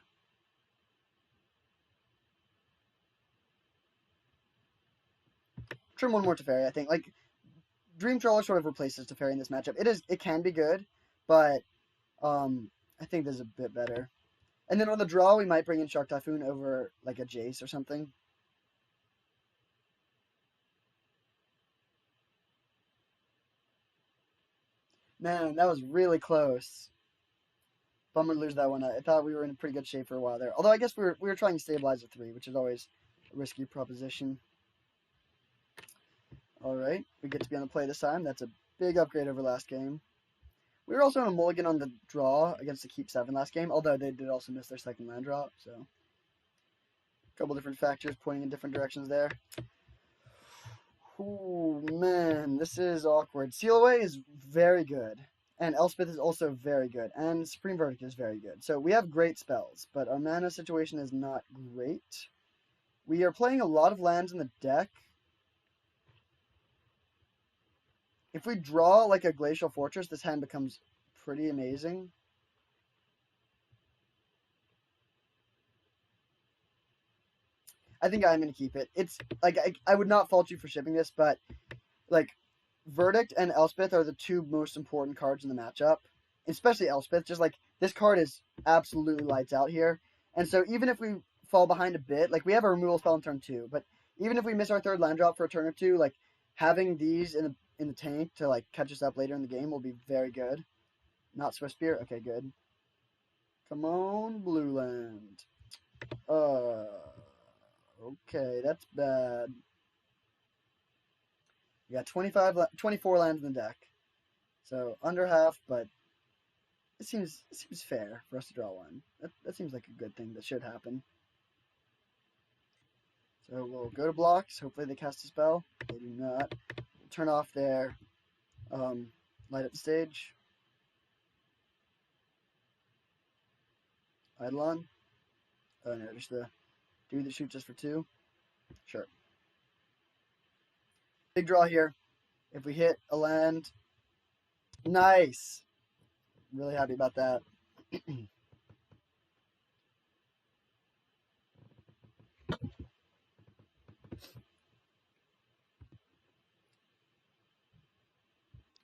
trim one more Teferi, I think. Like, Dream Trawler sort of replaces Teferi in this matchup. It can be good, but I think this is a bit better. And then on the draw, we might bring in Shark Typhoon over like a Jace or something. Man, that was really close. Bummer to lose that one. I thought we were in pretty good shape for a while there. Although I guess we were trying to stabilize a 3, which is always a risky proposition. All right, we get to be on the play this time. That's a big upgrade over last game. We were also on a mulligan on the draw against the Keep 7 last game, although they did also miss their second land drop, so a couple different factors pointing in different directions there. Ooh, man, this is awkward. Sealaway is very good, and Elspeth is also very good, and Supreme Verdict is very good. So we have great spells, but our mana situation is not great. We are playing a lot of lands in the deck. If we draw like a Glacial Fortress, this hand becomes pretty amazing. I think I'm going to keep it. It's like I would not fault you for shipping this, but like Verdict and Elspeth are the two most important cards in the matchup, especially Elspeth. Just like this card is absolutely lights out here. And so even if we fall behind a bit, like we have a removal spell in turn 2, but even if we miss our third land drop for a turn or 2, like having these in the tank to like catch us up later in the game will be very good. Not Swift Spear? Okay, good. Come on, blue land. Okay, that's bad. We got 24 lands in the deck. So under half, but it seems fair for us to draw one. That seems like a good thing that should happen. So we'll go to blocks. Hopefully they cast a spell. They do not. We'll turn off their light up the stage. Eidolon. Oh no, just the dude that shoots us for 2. Sure. Big draw here. If we hit a land, nice. Really happy about that.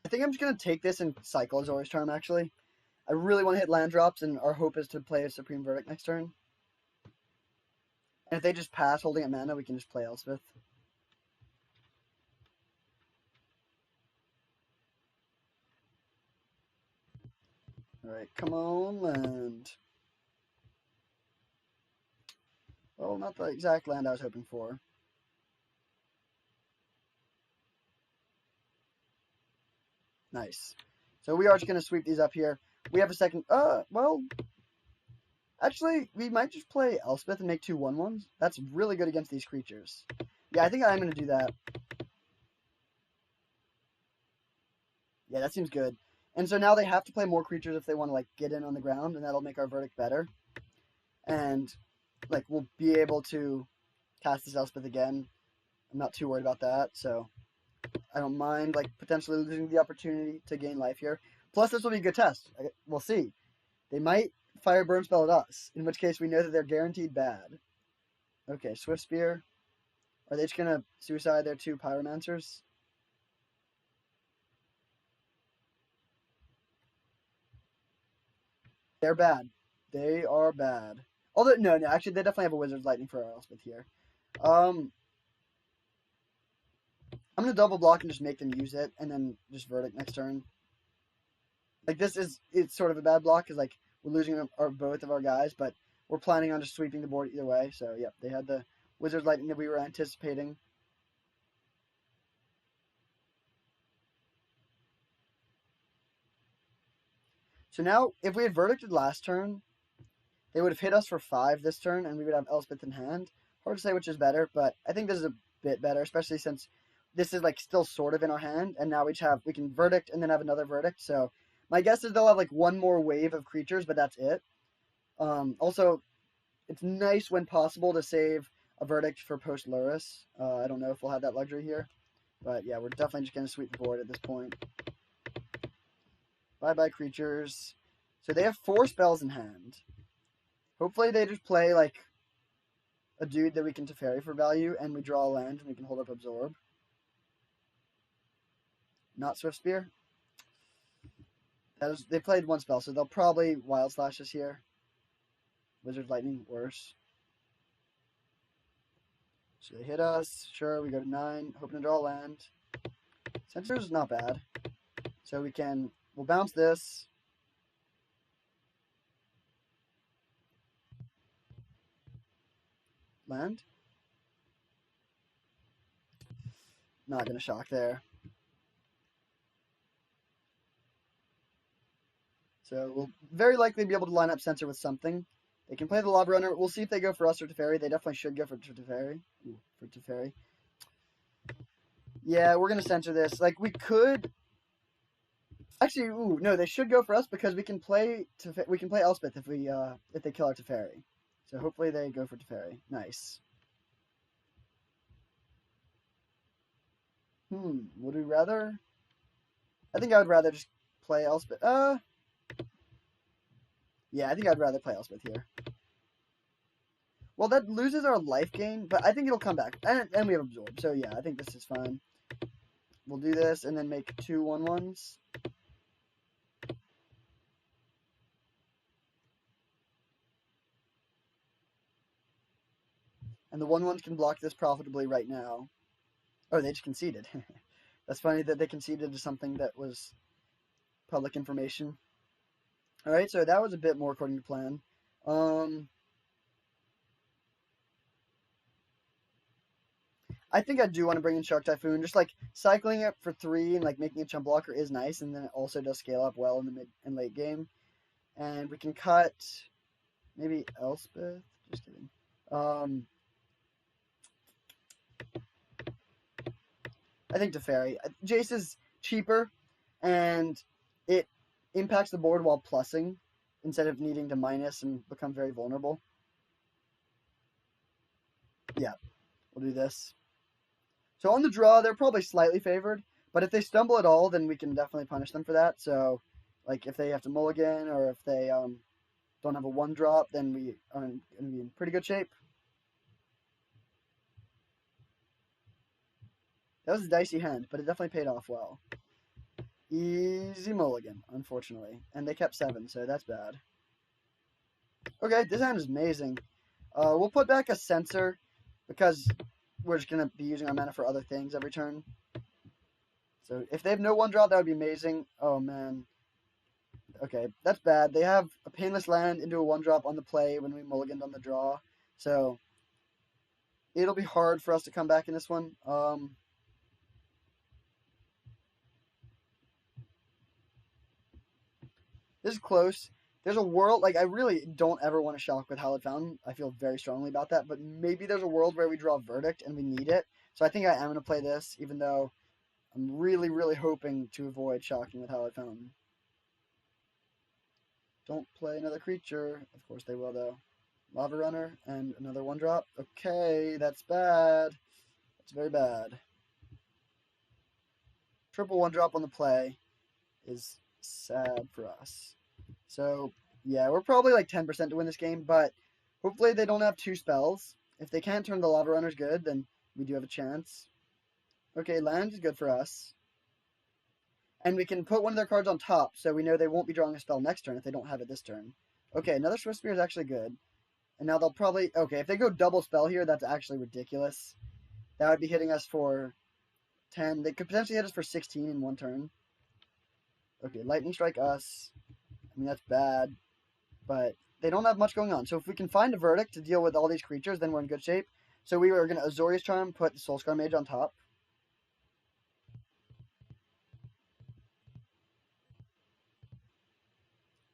I think I'm just going to take this and cycle Azorius Charm, actually. I really want to hit land drops, and our hope is to play a Supreme Verdict next turn. And if they just pass holding at mana, we can just play Elspeth. Alright, come on, land. Well, not the exact land I was hoping for. Nice. So we are just going to sweep these up here. We have a second... well... Actually, we might just play Elspeth and make 2 1/1s. That's really good against these creatures. Yeah, I think I'm going to do that. Yeah, that seems good. And so now they have to play more creatures if they want to, like, get in on the ground, and that'll make our Verdict better. And, like, we'll be able to cast this Elspeth again. I'm not too worried about that, so I don't mind, like, potentially losing the opportunity to gain life here. Plus, this will be a good test. We'll see. They might fire burn spell at us, in which case we know that they're guaranteed bad. Okay, Swift Spear. Are they just going to suicide their 2 Pyromancers? They're bad. they are bad. Although, no, actually, they definitely have a Wizard's Lightning for our Elspeth here. I'm going to double block and just make them use it, and then just Verdict next turn. Like, it's sort of a bad block, because, like, we're losing both of our guys, but we're planning on just sweeping the board either way. So, yep, they had the Wizard's Lightning that we were anticipating. So now, if we had Verdicted last turn, they would have hit us for 5 this turn, and we would have Elspeth in hand. Hard to say which is better, but I think this is a bit better, especially since this is like still sort of in our hand, and now we can Verdict and then have another Verdict. So my guess is they'll have like one more wave of creatures, but that's it. Also, it's nice when possible to save a Verdict for post Lurrus. I don't know if we'll have that luxury here, but yeah, we're definitely just gonna sweep the board at this point. Bye creatures. So they have 4 spells in hand. Hopefully they just play like a dude that we can Teferi for value, and we draw a land and we can hold up Absorb. Not Swiftspear. They played 1 spell, so they'll probably Wild Slash us here. Wizard Lightning, worse. So they hit us. Sure, we go to 9, hoping to draw a land. Censor's not bad. So we'll bounce this. Land. Not going to shock there. So we'll very likely be able to line up Censor with something. They can play the Lava Runner. We'll see if they go for us or Teferi. They definitely should go for Teferi. Yeah, we're going to censor this. Like, we could... Actually, no, they should go for us because we can play Elspeth if they kill our Teferi. So hopefully they go for Teferi. Nice. Would we rather? I think I would rather just play Elspeth. Yeah, I think I'd rather play Elspeth here. Well, that loses our life gain, but I think it'll come back. And we have Absorb, so yeah, I think this is fine. We'll do this and then make 2 1/1s. And the 1/1s can block this profitably right now. Oh, they just conceded. That's funny that they conceded to something that was public information. Alright, so that was a bit more according to plan. I think I do want to bring in Shark Typhoon. Just like cycling it for 3 and like making a chump blocker is nice, and then it also does scale up well in the mid and late game. And we can cut maybe Elspeth. Just kidding. I think Teferi. Jace is cheaper, and it impacts the board while plussing instead of needing to minus and become very vulnerable. Yeah, we'll do this. So on the draw, they're probably slightly favored, but if they stumble at all, then we can definitely punish them for that. So, like, if they have to mulligan or if they don't have a 1-drop, then we are going to be in pretty good shape. That was a dicey hand, but it definitely paid off well. Easy mulligan, unfortunately. And they kept 7, so that's bad. Okay, this hand is amazing. We'll put back a Censor because we're just going to be using our mana for other things every turn. So if they have no 1-drop, that would be amazing. Oh, man. Okay, that's bad. They have a Painless Land into a 1-drop on the play when we mulliganed on the draw. So it'll be hard for us to come back in this one. This is close. There's a world, like, I really don't ever want to shock with Hallowed Fountain. I feel very strongly about that, but maybe there's a world where we draw Verdict and we need it. So I think I am going to play this, even though I'm really, really hoping to avoid shocking with Hallowed Fountain. Don't play another creature. Of course they will, though. Lava Runner and another 1-drop. Okay, that's bad. That's very bad. Triple 1-drop on the play is sad for us. So, yeah, we're probably like 10% to win this game, but hopefully they don't have 2 spells. If they can't turn the Lava Runners good, then we do have a chance. Okay, land is good for us. And we can put one of their cards on top, so we know they won't be drawing a spell next turn if they don't have it this turn. Okay, another Swift Spear is actually good. And now they'll probably... Okay, if they go double spell here, that's actually ridiculous. That would be hitting us for 10. They could potentially hit us for 16 in one turn. Okay, Lightning Strike us. I mean, that's bad. But they don't have much going on. So if we can find a Verdict to deal with all these creatures, then we're in good shape. So we are going to Azorius Charm, put the Soulscar Mage on top.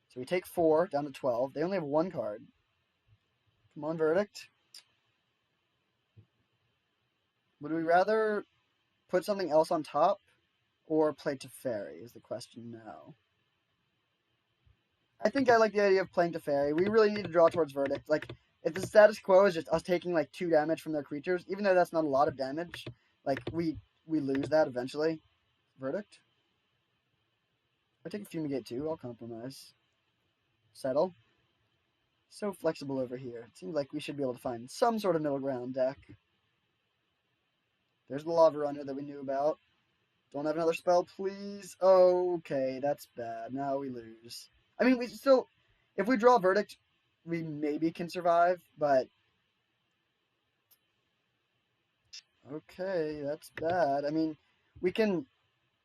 So we take 4 down to 12. They only have 1 card. Come on, Verdict. Would we rather put something else on top or play Teferi is the question now. I think I like the idea of playing Teferi. We really need to draw towards Verdict. Like, if the status quo is just us taking like 2 damage from their creatures, even though that's not a lot of damage, like we lose that eventually. Verdict. I take a Fumigate too. I'll compromise. Settle. So flexible over here. It seems like we should be able to find some sort of middle ground deck. There's the Lava Runner that we knew about. Don't have another spell, please. Okay, that's bad. Now we lose. I mean, we still... If we draw Verdict, we maybe can survive, but... Okay, that's bad. I mean, we can...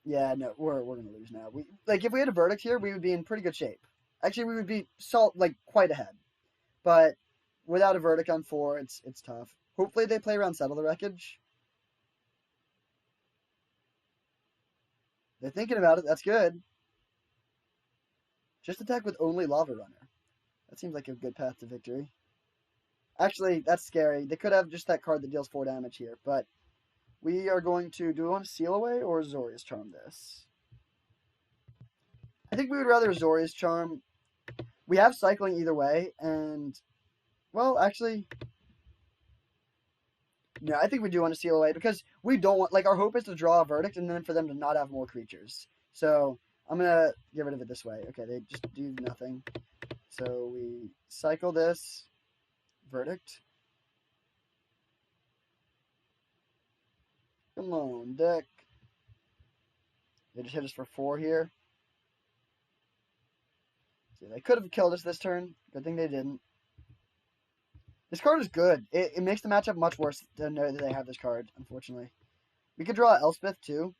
Yeah, no, we're going to lose now. Like, if we had a Verdict here, we would be in pretty good shape. Actually, we would be quite ahead. But without a Verdict on 4, it's tough. Hopefully they play around Settle the Wreckage. They're thinking about it. That's good. Just attack with only Lava Runner. That seems like a good path to victory. Actually, that's scary. They could have just that card that deals 4 damage here, but we are going to... Do we want to Seal Away or Azorius Charm this? I think we would rather Azorius Charm. We have cycling either way, and... Well, actually... No, I think we do want to Seal Away because we don't want... Like, our hope is to draw a Verdict and then for them to not have more creatures. So, I'm going to get rid of it this way. Okay, they just do nothing. So, we cycle this. Verdict. Come on, deck. They just hit us for 4 here. See, they could have killed us this turn. Good thing they didn't. This card is good. It makes the matchup much worse to know that they have this card, unfortunately. We could draw Elspeth, too.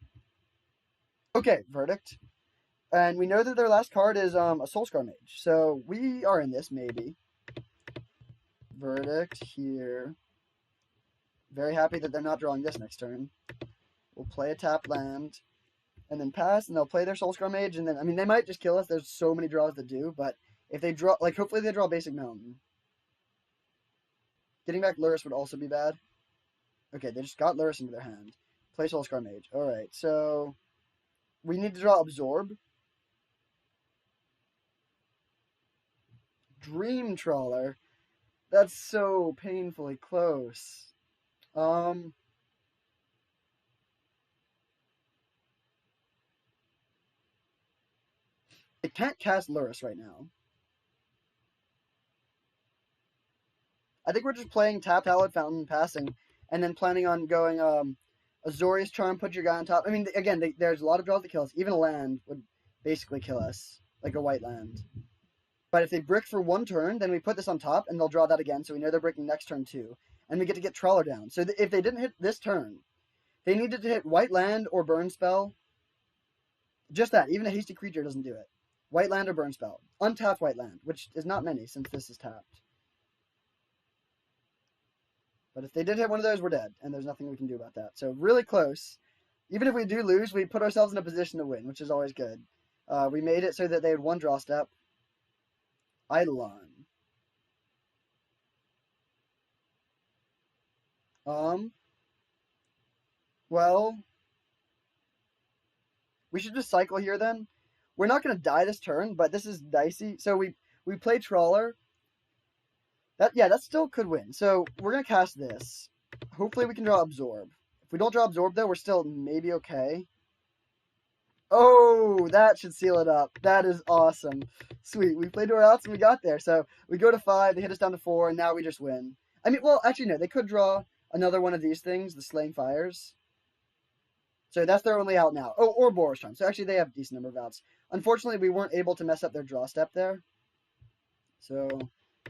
Okay, Verdict. And we know that their last card is a Soulscar Mage. So we are in this, maybe. Verdict here. Very happy that they're not drawing this next turn. We'll play a tap land. And then pass, and they'll play their Soulscar Mage. And then, I mean, they might just kill us. There's so many draws to do. But if they draw, like, hopefully they draw Basic Mountain. Getting back Lurrus would also be bad. Okay, they just got Lurrus into their hand. Play Soulscar Mage. Alright, so we need to draw Absorb. Dream Trawler. That's so painfully close. They can't cast Lurrus right now. I think we're just playing Tap Hallowed Fountain, passing, and then planning on going Azorius Charm, put your guy on top. I mean, again, there's a lot of draws that kill us. Even a land would basically kill us, like a white land. But if they brick for 1 turn, then we put this on top, and they'll draw that again, so we know they're bricking next turn too. And we get to get Trawler down. So if they didn't hit this turn, they needed to hit white land or burn spell. Just that. Even a hasty creature doesn't do it. White land or burn spell. Untapped white land, which is not many since this is tapped. But if they did hit one of those, we're dead, and there's nothing we can do about that. So really close. Even if we do lose, we put ourselves in a position to win, which is always good. We made it so that they had 1 draw step. Eidolon. Well, we should just cycle here then. We're not going to die this turn, but this is dicey. So we play Trawler. That still could win. So we're going to cast this. Hopefully we can draw Absorb. If we don't draw Absorb, though, we're still maybe okay. Oh, that should seal it up. That is awesome. Sweet. We played our outs and we got there. So we go to 5, they hit us down to 4, and now we just win. I mean, well, actually, no. They could draw another one of these things, the Slaying Fires. So that's their only out now. Oh, or Boros Charm. So actually, they have a decent number of outs. Unfortunately, we weren't able to mess up their draw step there. So,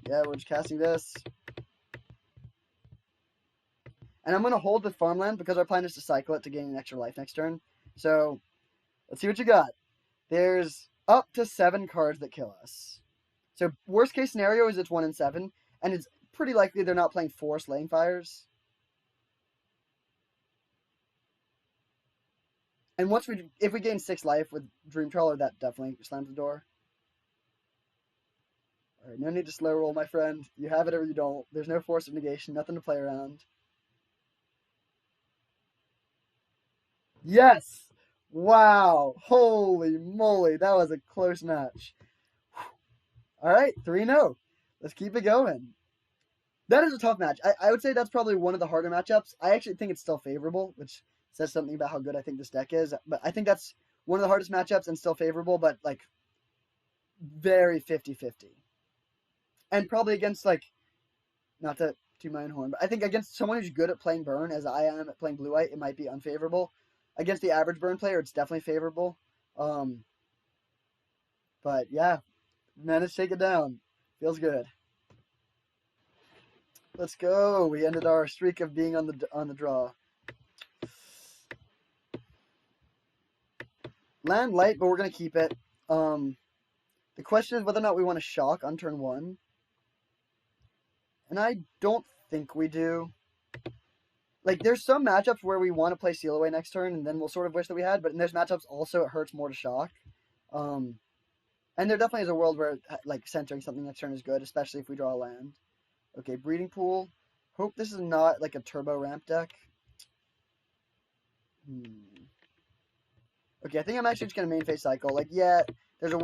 yeah, we're just casting this. And I'm going to hold the farmland because our plan is to cycle it to gain an extra life next turn. So, let's see what you got. There's up to 7 cards that kill us. So, worst case scenario is it's 1 in 7. And it's pretty likely they're not playing 4 Slaying Fires. And if we gain 6 life with Dream Trawler, that definitely slams the door. Alright, no need to slow roll, my friend. You have it or you don't. There's no force of negation, nothing to play around. Yes! Wow! Holy moly, that was a close match. Alright, 3-0. Let's keep it going. That is a tough match. I would say that's probably one of the harder matchups. I actually think it's still favorable, which says something about how good I think this deck is. But I think that's one of the hardest matchups and still favorable, but like very 50-50. And probably against like, not to toot my own horn, but I think against someone who's good at playing burn, as I am at playing blue white, it might be unfavorable. Against the average burn player, it's definitely favorable. But yeah, managed to take it down. Feels good. Let's go. We ended our streak of being on the draw. Land light, but we're gonna keep it. The question is whether or not we want to shock on turn 1. And I don't think we do. Like, there's some matchups where we want to play Seal Away next turn, and then we'll sort of wish that we had, but in those matchups also it hurts more to shock. And there definitely is a world where, like, centering something next turn is good, especially if we draw a land. Okay, Breeding Pool. Hope this is not, like, a turbo ramp deck. Okay, I think I'm actually just going to main phase cycle. Like, yeah, there's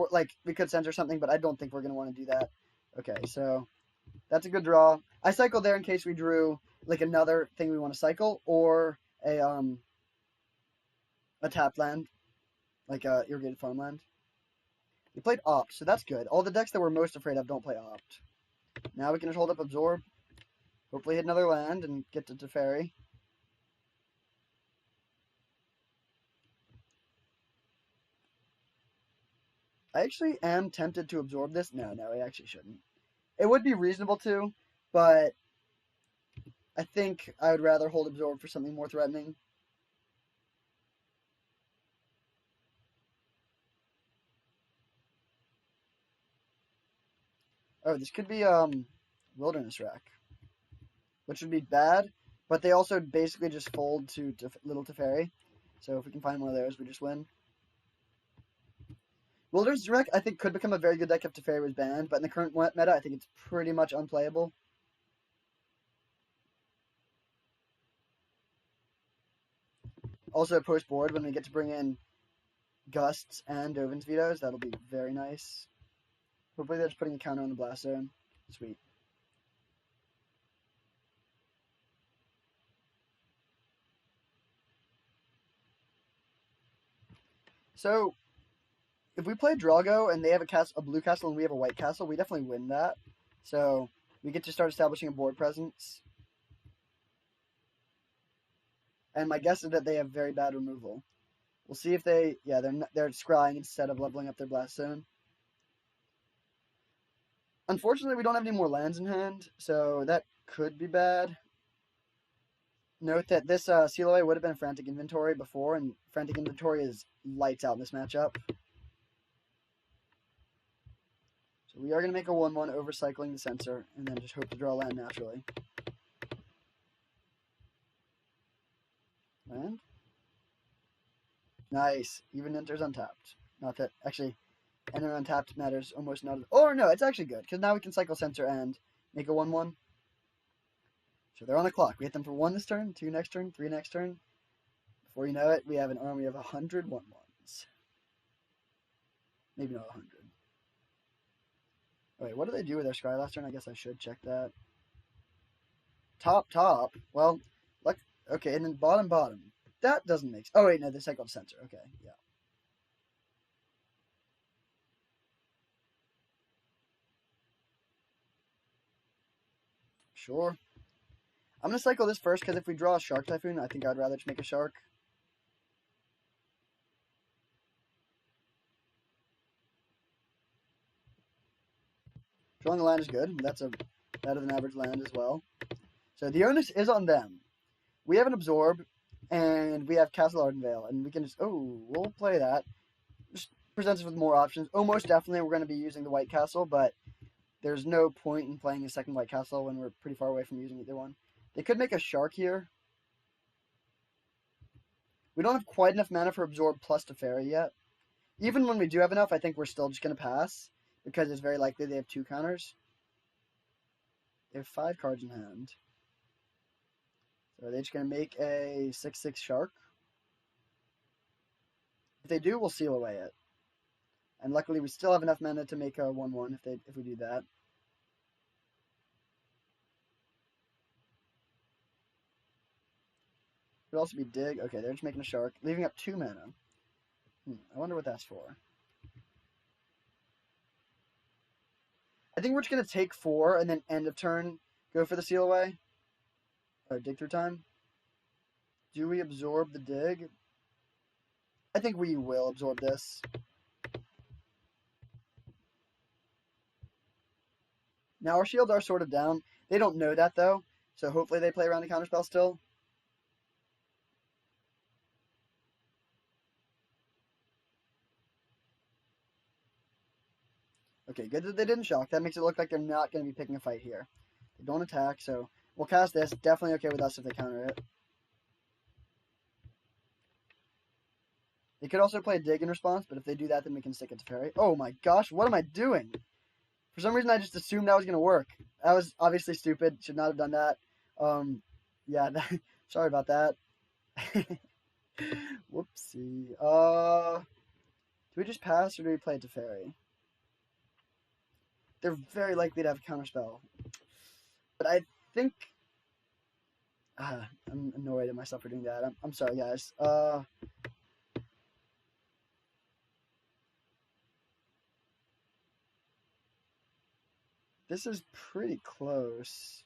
we could center something, but I don't think we're going to want to do that. Okay, so that's a good draw. I cycled there in case we drew, like, another thing we want to cycle, or a tapped land, like a irrigated farmland. We played Opt, so that's good. All the decks that we're most afraid of don't play Opt. Now we can just hold up Absorb, hopefully hit another land, and get to Teferi. I actually am tempted to absorb this. No, I actually shouldn't. It would be reasonable to, but I think I would rather hold Absorb for something more threatening. Oh, this could be Wilderness Rack, which would be bad, but they also basically just fold to Little Teferi. So if we can find one of those, we just win. Wilderness Rack, I think, could become a very good deck if Teferi was banned, but in the current meta, I think it's pretty much unplayable. Also, post-board, when we get to bring in Gusts and Dovin's Vetoes, that'll be very nice. Hopefully they're just putting a counter on the Blast Zone. Sweet. So, if we play Drago and they have a blue castle and we have a white castle, we definitely win that. So, we get to start establishing a board presence. And my guess is that they have very bad removal. We'll see if they're scrying instead of leveling up their Blast Zone. Unfortunately, we don't have any more lands in hand, so that could be bad. Note that this Seal Away would have been a Frantic Inventory before, and Frantic Inventory is lights out in this matchup. So we are going to make a 1-1 overcycling the Censor, and then just hope to draw land naturally. Land? Nice. Even enters untapped. Not that, actually, enter untapped matters almost not. Or no, it's actually good, because now we can cycle Censor and make a 1-1. So they're on the clock. We hit them for 1 this turn, 2 next turn, 3 next turn. Before you know it, we have an army of 100 1-1s. Maybe not 100. Wait, what do they do with their Scry last turn? I guess I should check that. Top. Well, look. Okay, and then bottom. That doesn't make sense. Oh, wait, no, they cycled Censor. Okay, yeah. Sure. I'm going to cycle this first, because if we draw a Shark Typhoon, I think I'd rather just make a Shark. Drawing a land is good. That's a better than average land as well. So the onus is on them. We have an Absorb, and we have Castle Ardenvale, and we can just, we'll play that. Just presents us with more options. Most definitely we're going to be using the White Castle, but there's no point in playing a second White Castle when we're pretty far away from using either one. They could make a Shark here. We don't have quite enough mana for Absorb plus Teferi yet. Even when we do have enough, I think we're still just going to pass, because it's very likely they have 2 counters. They have 5 cards in hand. So are they just going to make a 6/6 Shark? If they do, we'll seal away it. And luckily we still have enough mana to make a 1/1 if we do that. Could also be Dig. Okay, they're just making a Shark, leaving up 2 mana. I wonder what that's for. I think we're just going to take 4 and then end of turn go for the seal away. Or dig through time. Do we absorb the dig? I think we will absorb this. Now our shields are sort of down. They don't know that though, so hopefully they play around the counterspell still. Okay, good that they didn't shock. That makes it look like they're not going to be picking a fight here. They don't attack, so we'll cast this. Definitely okay with us if they counter it. They could also play a dig in response, but if they do that, then we can stick it to Teferi. Oh my gosh, what am I doing? For some reason, I just assumed that was going to work. That was obviously stupid. Should not have done that. Yeah, sorry about that. Whoopsie. Do we just pass or do we play Teferi? They're very likely to have a counterspell. But I think... I'm annoyed at myself for doing that. I'm sorry, guys. This is pretty close.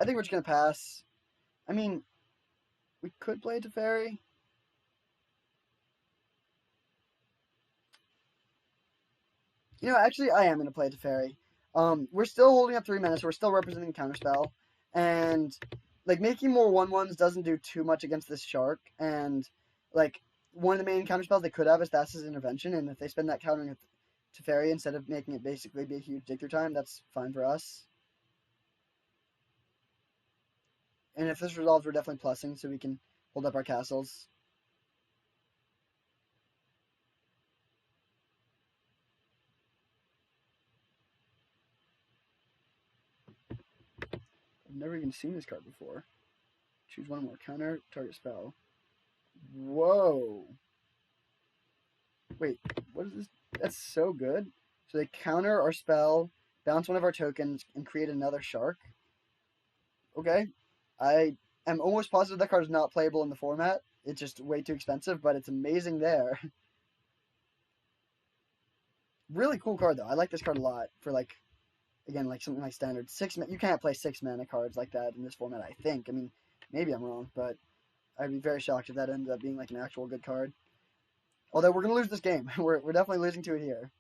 I think we're just going to pass. I mean, we could play Teferi. You know, actually, I am going to play Teferi. We're still holding up 3 mana, so we're still representing Counterspell. And, like, making more 1/1s doesn't do too much against this Shark. And, like, one of the main counterspells they could have is Thassa's Intervention. And if they spend that countering it Teferi instead of making it basically be a huge dig through time, that's fine for us. And if this resolves, we're definitely plussing, so we can hold up our castles. I've never even seen this card before. Choose one more. Counter target spell. Whoa. Wait, what is this? That's so good. So they counter our spell, bounce one of our tokens, and create another Shark. Okay. I am almost positive that card is not playable in the format. It's just way too expensive, but it's amazing there. Really cool card, though. I like this card a lot for, like, again, like something like standard 6 mana. You can't play 6 mana cards like that in this format, I think. I mean, maybe I'm wrong, but I'd be very shocked if that ended up being like an actual good card. Although we're going to lose this game. We're definitely losing to it here.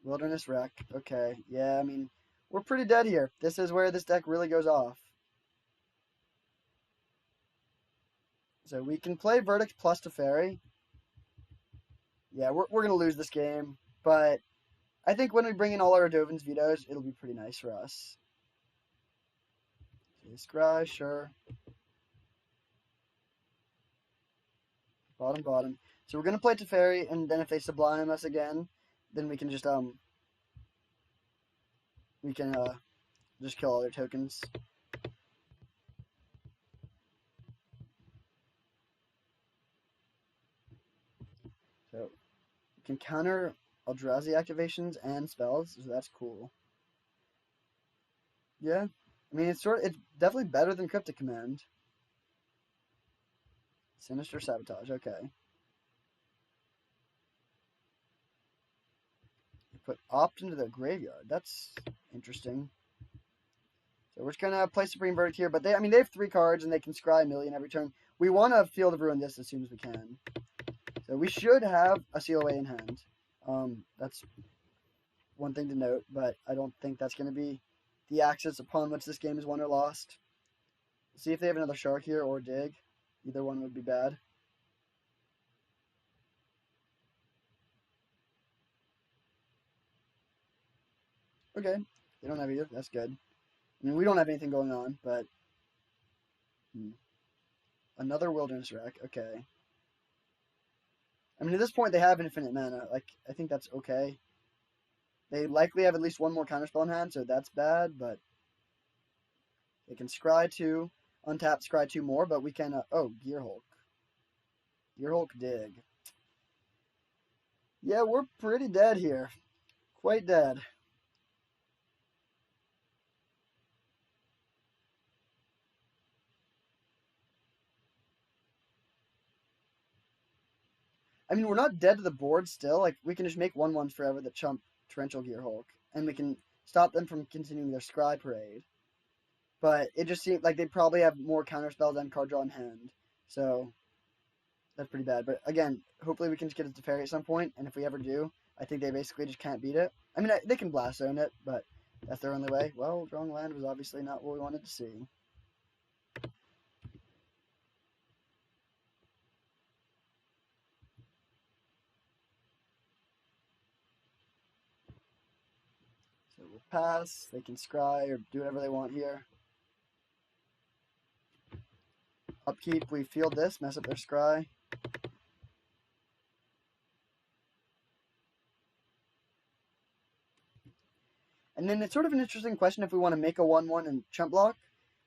Wilderness Wreck. Okay. Yeah, I mean, we're pretty dead here. This is where this deck really goes off. So we can play Verdict plus Teferi. Yeah, we're going to lose this game. But I think when we bring in all our Dovin's Vetoes, it'll be pretty nice for us. Okay, Scry, sure. Bottom. So we're going to play Teferi, and then if they Sublime us again, then we can just, just kill all their tokens. So, we can counter Eldrazi activations and spells, so that's cool. Yeah, I mean, it's definitely better than Cryptic Command. Sinister Sabotage, okay. Put Opt into their graveyard. That's interesting. So we're just gonna play Supreme Verdict here, but they have 3 cards and they can scry a million every turn. We want to Field of Ruin as soon as we can. So we should have a Seal Away in hand. That's one thing to note, but I don't think that's going to be the axis upon which this game is won or lost. See if they have another shark here or dig. Either one would be bad. Okay, they don't have either. That's good. I mean, we don't have anything going on, but another wilderness wreck. Okay. I mean, at this point, they have infinite mana. Like, I think that's okay. They likely have at least one more counterspell in hand, so that's bad, but they can scry 2, untap, scry 2 more, but we can, oh, Gearhulk. Gearhulk dig. Yeah, we're pretty dead here. Quite dead. I mean, we're not dead to the board still. Like, we can just make 1/1s forever that chump Torrential Gearhulk, and we can stop them from continuing their scry parade. But it just seems like they probably have more counterspells and card draw in hand. So that's pretty bad. But again, hopefully we can just get it to Teferi at some point, and if we ever do, I think they basically just can't beat it. I mean, they can Blast Zone it, but that's their only way. Well, drawing land was obviously not what we wanted to see. So we'll pass. They can scry or do whatever they want here. Upkeep, we field this, mess up their scry. And then it's sort of an interesting question if we want to make a 1/1 and chump block,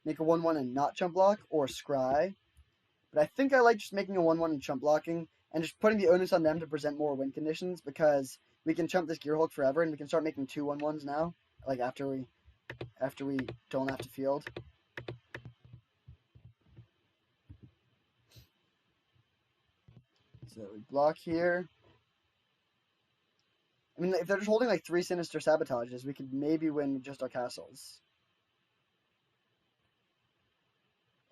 make a 1/1 and not chump block, or scry. But I think I like just making a 1/1 and chump blocking and just putting the onus on them to present more win conditions because we can chump this Gearhulk forever and we can start making 2 1/1s now, like after we don't have to field. So we block here. I mean, if they're just holding like 3 Sinister Sabotages, we could maybe win with just our castles.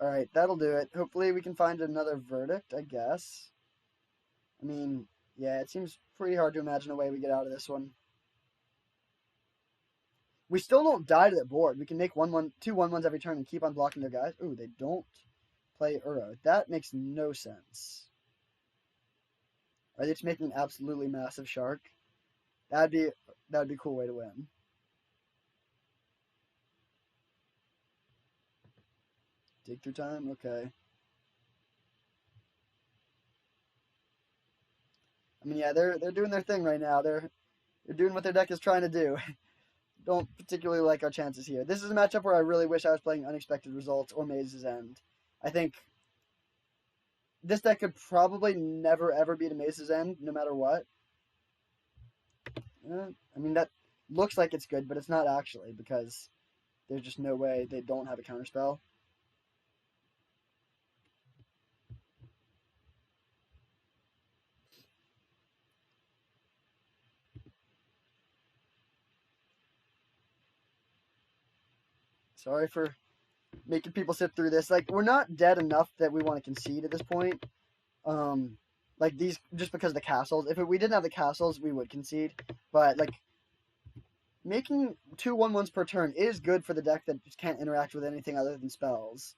Alright, that'll do it. Hopefully we can find another verdict, I guess. I mean, yeah, it seems pretty hard to imagine a way we get out of this one. We still don't die to the board. We can make 2 1/1s every turn and keep on blocking their guys. Ooh, they don't play Uro. That makes no sense. Are they just making an absolutely massive shark? That'd be a cool way to win. Dig through time? Okay. I mean, yeah, they're doing their thing right now. They're doing what their deck is trying to do. Don't particularly like our chances here. This is a matchup where I really wish I was playing Unexpected Results or Maze's End. I think this deck could probably never ever beat a Maze's End, no matter what. I mean, that looks like it's good, but it's not actually because there's just no way they don't have a counterspell. Sorry for making people sit through this. Like, we're not dead enough that we want to concede at this point. Like these, just because of the castles. If we didn't have the castles, we would concede. But like, making 2 1/1s per turn is good for the deck that just can't interact with anything other than spells.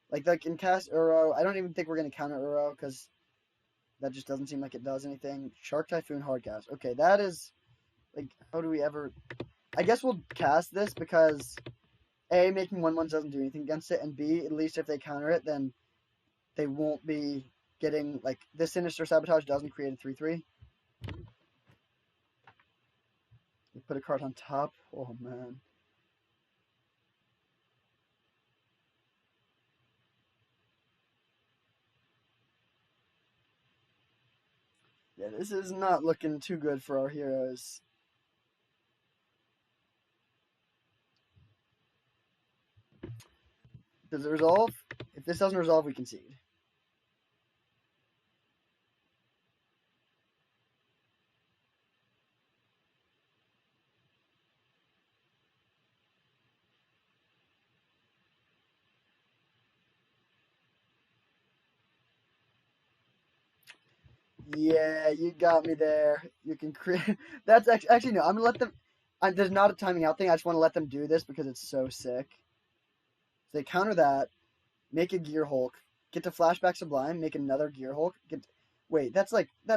Like in cast Uro, I don't even think we're gonna counter Uro because that just doesn't seem like it does anything. Shark Typhoon Hardcast. Okay, that is like, how do we ever? I guess we'll cast this because A, making 1/1s doesn't do anything against it, and B, at least if they counter it, then they won't be getting, like, this Sinister Sabotage doesn't create a 3/3. They put a card on top. Oh, man. Yeah, this is not looking too good for our heroes. Does it resolve? If this doesn't resolve, we concede. Yeah, you got me there. You can create. That's actually no. I'm gonna let them. There's not a timing out thing. I just want to let them do this because it's so sick. So they counter that, make a Gear Hulk, get to Flashback Sublime, make another Gear Hulk. Wait, that's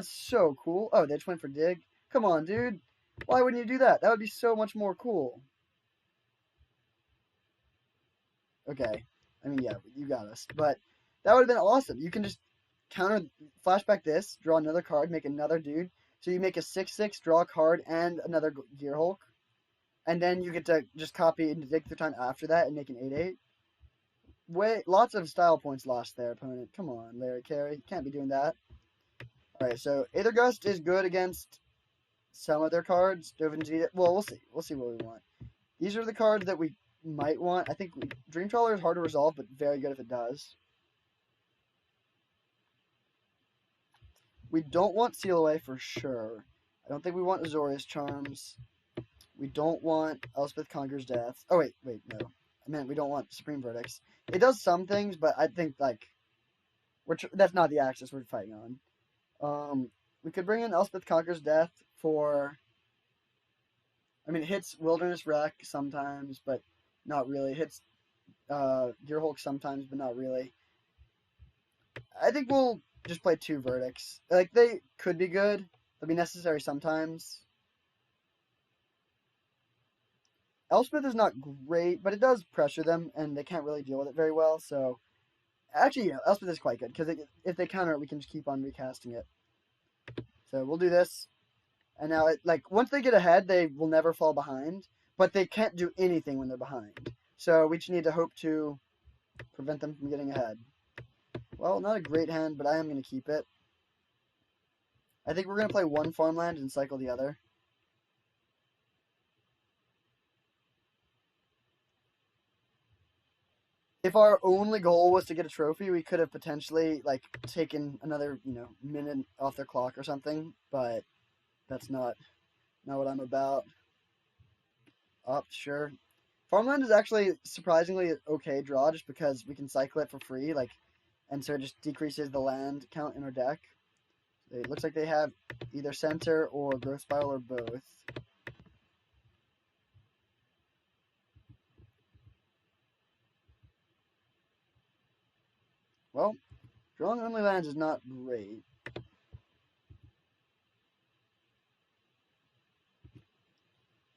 so cool. Oh, they just went for Dig. Come on, dude. Why wouldn't you do that? That would be so much more cool. Okay. I mean, yeah, you got us. But that would have been awesome. You can just counter flashback this, draw another card, make another dude. So you make a 6/6, draw a card, and another Gear Hulk. And then you get to just copy into Dig through time after that and make an 8/8. Wait, lots of style points lost there, opponent. Come on, Larry Carey. Can't be doing that. Alright, so Aether Gust is good against some of their cards. Dovin's Vita. Well, we'll see. We'll see what we want. These are the cards that we might want. I think Dream Trawler is hard to resolve, but very good if it does. We don't want Seal Away for sure. I don't think we want Azorius Charms. We don't want Elspeth Conquers Death. Oh, wait, no. I meant we don't want Supreme Verdicts. It does some things, but I think, like, that's not the axis we're fighting on. We could bring in Elspeth Conquers Death for... I mean, it hits Wilderness Wreck sometimes, but not really. It hits Gear Hulk sometimes, but not really. I think we'll just play 2 Verdicts. Like, they could be good. They'll be necessary sometimes. Elspeth is not great, but it does pressure them, and they can't really deal with it very well, so... Actually, yeah, Elspeth is quite good, because if they counter it, we can just keep on recasting it. So we'll do this. And now, once they get ahead, they will never fall behind, but they can't do anything when they're behind. So we just need to hope to prevent them from getting ahead. Well, not a great hand, but I am going to keep it. I think we're going to play 1 farmland and cycle the other. If our only goal was to get a trophy, we could have potentially, taken another, minute off their clock or something, but that's not what I'm about. Sure. Farmland is actually surprisingly okay draw just because we can cycle it for free, and so it just decreases the land count in our deck. It looks like they have either Center or Growth Spiral or both. Well, drawing only lands is not great.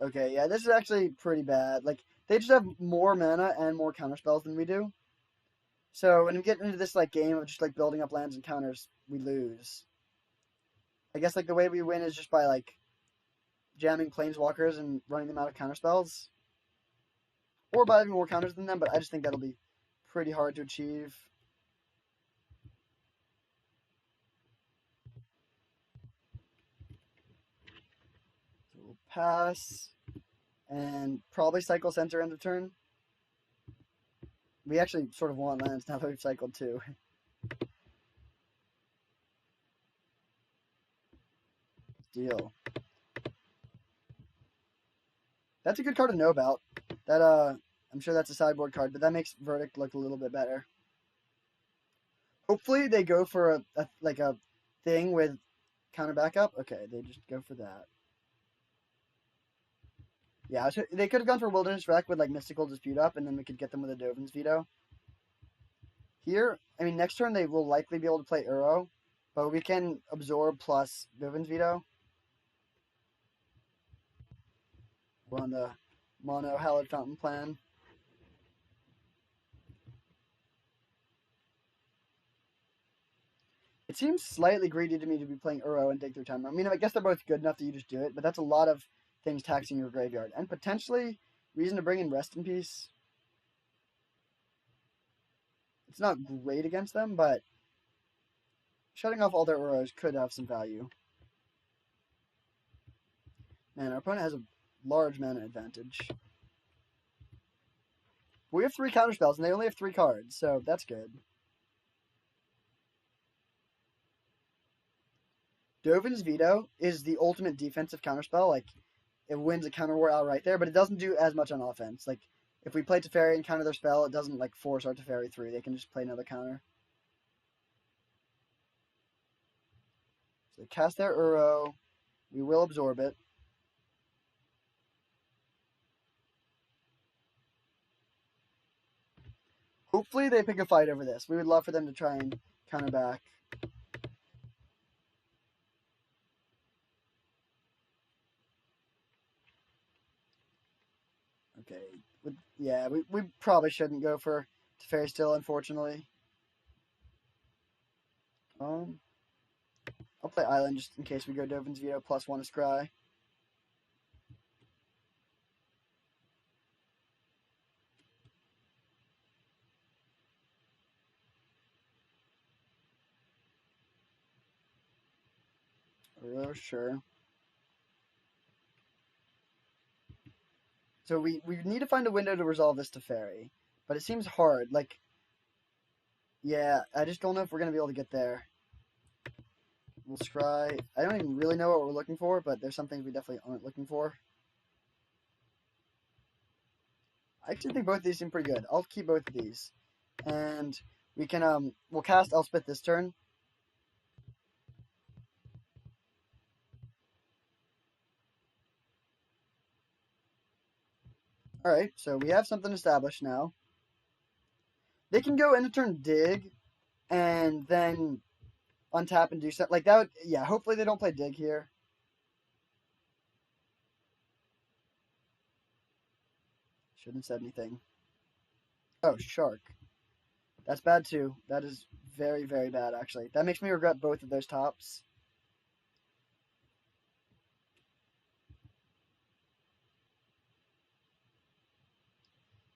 Okay, yeah, this is actually pretty bad. They just have more mana and more counter spells than we do. So when we get into this game of just building up lands and counters, we lose. I guess the way we win is just by jamming planeswalkers and running them out of counter spells. Or by having more counters than them, but I just think that'll be pretty hard to achieve. So we'll pass and probably cycle Center end of turn. We actually sort of want lands now that we've cycled 2. Deal. That's a good card to know about. That I'm sure that's a sideboard card, but that makes Verdict look a little bit better. Hopefully they go for a thing with counter backup. Okay, they just go for that. Yeah, they could have gone for Wilderness Wreck with Mystical Dispute up, and then we could get them with a Dovin's Veto. Here, I mean, next turn they will likely be able to play Uro, but we can absorb plus Dovin's Veto. We're on the mono Hallowed Fountain plan. It seems slightly greedy to me to be playing Uro and Dig Through Time. I mean, I guess they're both good enough that you just do it, but that's a lot of things taxing your graveyard. And potentially reason to bring in Rest in Peace. It's not great against them, but shutting off all their Uros could have some value. Man, our opponent has a large mana advantage. We have 3 counterspells, and they only have 3 cards, so that's good. Dovin's Veto is the ultimate defensive counterspell. It wins a counter war outright there, but it doesn't do as much on offense. If we play Teferi and counter their spell, it doesn't force our Teferi through. They can just play another counter. So cast their Uro. We will absorb it. Hopefully they pick a fight over this. We would love for them to try and counter back. Okay. Yeah, we probably shouldn't go for Teferi still, unfortunately. I'll play Island just in case we go Dovin's Veto plus 1 to Scry. Oh, sure. So we need to find a window to resolve this Teferi. But it seems hard. Like, yeah, I just don't know if we're going to be able to get there. We'll scry. I don't even really know what we're looking for, but there's some things we definitely aren't looking for. I actually think both of these seem pretty good. I'll keep both of these. And we can, we'll cast Elspeth this turn. Alright, so we have something established now. They can go into turn dig, and then untap and do something. Like, that would, yeah, hopefully they don't play dig here. Shouldn't have said anything. Oh, shark. That's bad too. That is very, very bad, actually. That makes me regret both of those tops.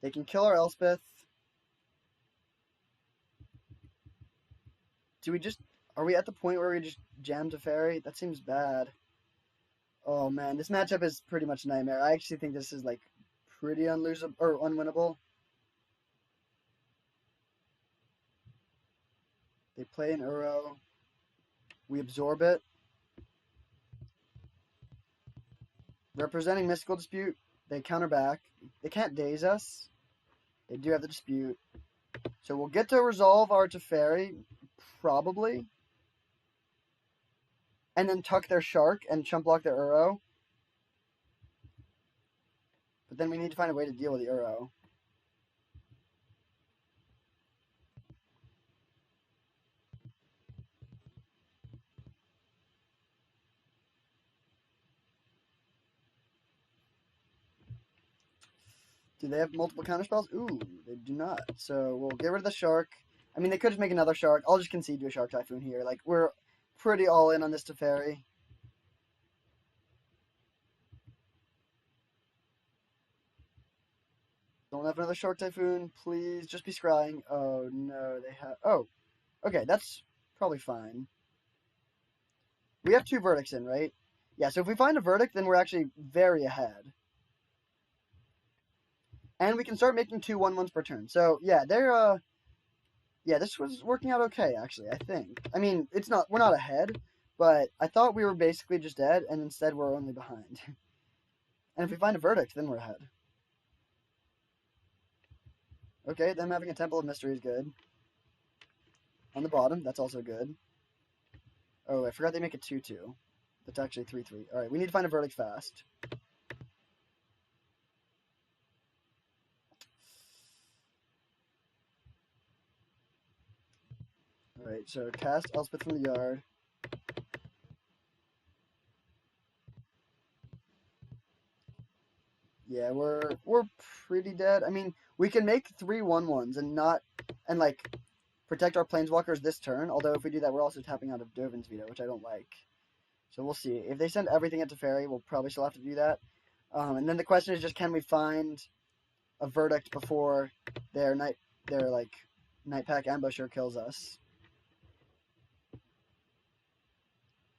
They can kill our Elspeth. Do we just... Are we at the point where we just jam Teferi? That seems bad. Oh, man. This matchup is pretty much a nightmare. I actually think this is, like, pretty unlosable... Or unwinnable. They play an Uro. We absorb it. Representing Mystical Dispute. They counter back. They can't daze us. They do have the dispute. So we'll get to resolve our Teferi, probably. And then tuck their Shark and chump block their Uro. But then we need to find a way to deal with the Uro. Do they have multiple counterspells? Ooh, they do not. So we'll get rid of the Shark. I mean, they could just make another Shark. I'll just concede to a Shark Typhoon here. Like, we're pretty all in on this Teferi. Don't have another Shark Typhoon. Please, just be scrying. Oh, no, they have... Oh, okay, that's probably fine. We have 2 verdicts in, right? Yeah, so if we find a verdict, then we're actually very ahead. And we can start making 2 1/1s per turn. So, yeah, they're, yeah, this was working out okay, actually, I think. I mean, we're not ahead, but I thought we were basically just dead, and instead we're only behind. And if we find a verdict, then we're ahead. Okay, them having a Temple of Mystery is good. On the bottom, that's also good. Oh, I forgot they make it 2/2. That's actually 3/3. Alright, we need to find a verdict fast. Alright, so cast Elspeth from the yard. Yeah, we're pretty dead. I mean, we can make 3 1/1s and like protect our planeswalkers this turn. Although if we do that, we're also tapping out of Dovin's Veto, which I don't like. So we'll see. If they send everything into Teferi, we'll probably still have to do that. And then the question is just, can we find a verdict before their night pack ambusher kills us?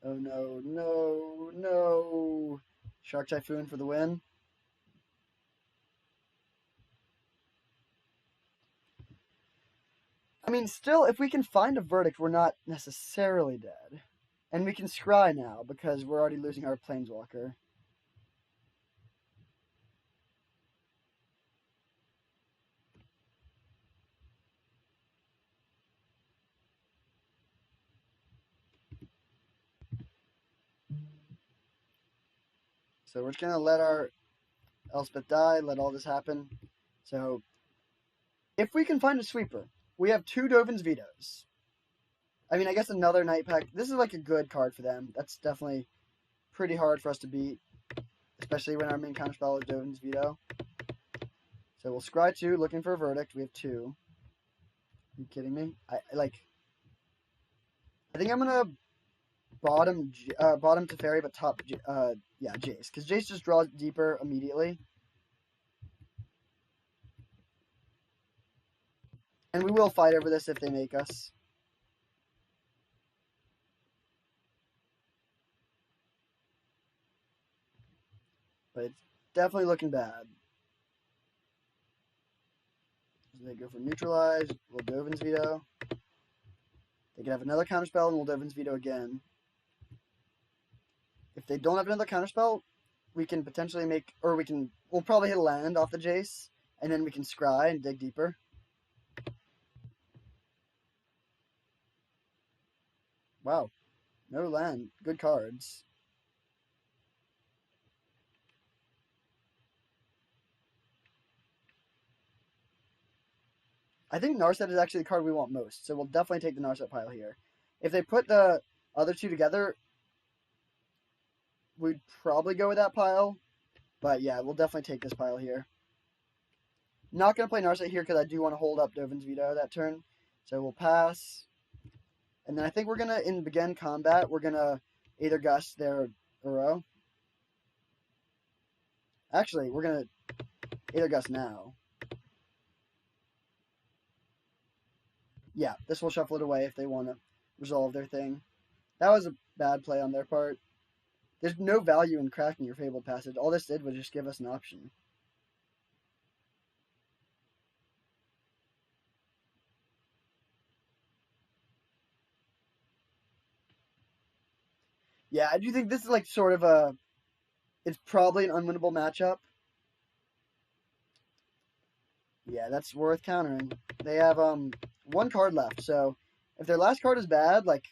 Oh no, no, no! Shark Typhoon for the win. I mean, still, if we can find a verdict, we're not necessarily dead. And we can scry now, because we're already losing our Planeswalker. So we're just gonna let our Elspeth die, let all this happen. So If we can find a sweeper, we have 2 Dovin's Vetoes. I mean, I guess another Night Pack. This is like a good card for them. That's definitely pretty hard for us to beat, especially when our main counterspell is Dovin's Veto. So we'll scry 2, looking for a Verdict. We have 2. Are you kidding me? I think I'm gonna bottom Teferi, but top yeah, Jace, because Jace just draws deeper immediately. And we will fight over this if they make us. But it's definitely looking bad. So they go for Neutralize, Moldovan's Veto. They can have another counterspell and Moldovan's Veto again. If they don't have another counterspell, we can potentially make, or we'll probably hit a land off the Jace, and then we can scry and dig deeper. Wow. No land. Good cards. I think Narset is actually the card we want most, so we'll definitely take the Narset pile here. If they put the other two together, we'd probably go with that pile. But yeah, we'll definitely take this pile here. Not going to play Narset here because I do want to hold up Dovin's Veto that turn. So we'll pass. And then I think we're going to, in begin combat, we're going to either gust their Uro. Actually, we're going to either gust now. Yeah, this will shuffle it away if they want to resolve their thing. That was a bad play on their part. There's no value in cracking your Fabled Passage. All this did was just give us an option. Yeah, I do think this is like sort of a... It's probably an unwinnable matchup. Yeah, that's worth countering. They have one card left, so if their last card is bad, like...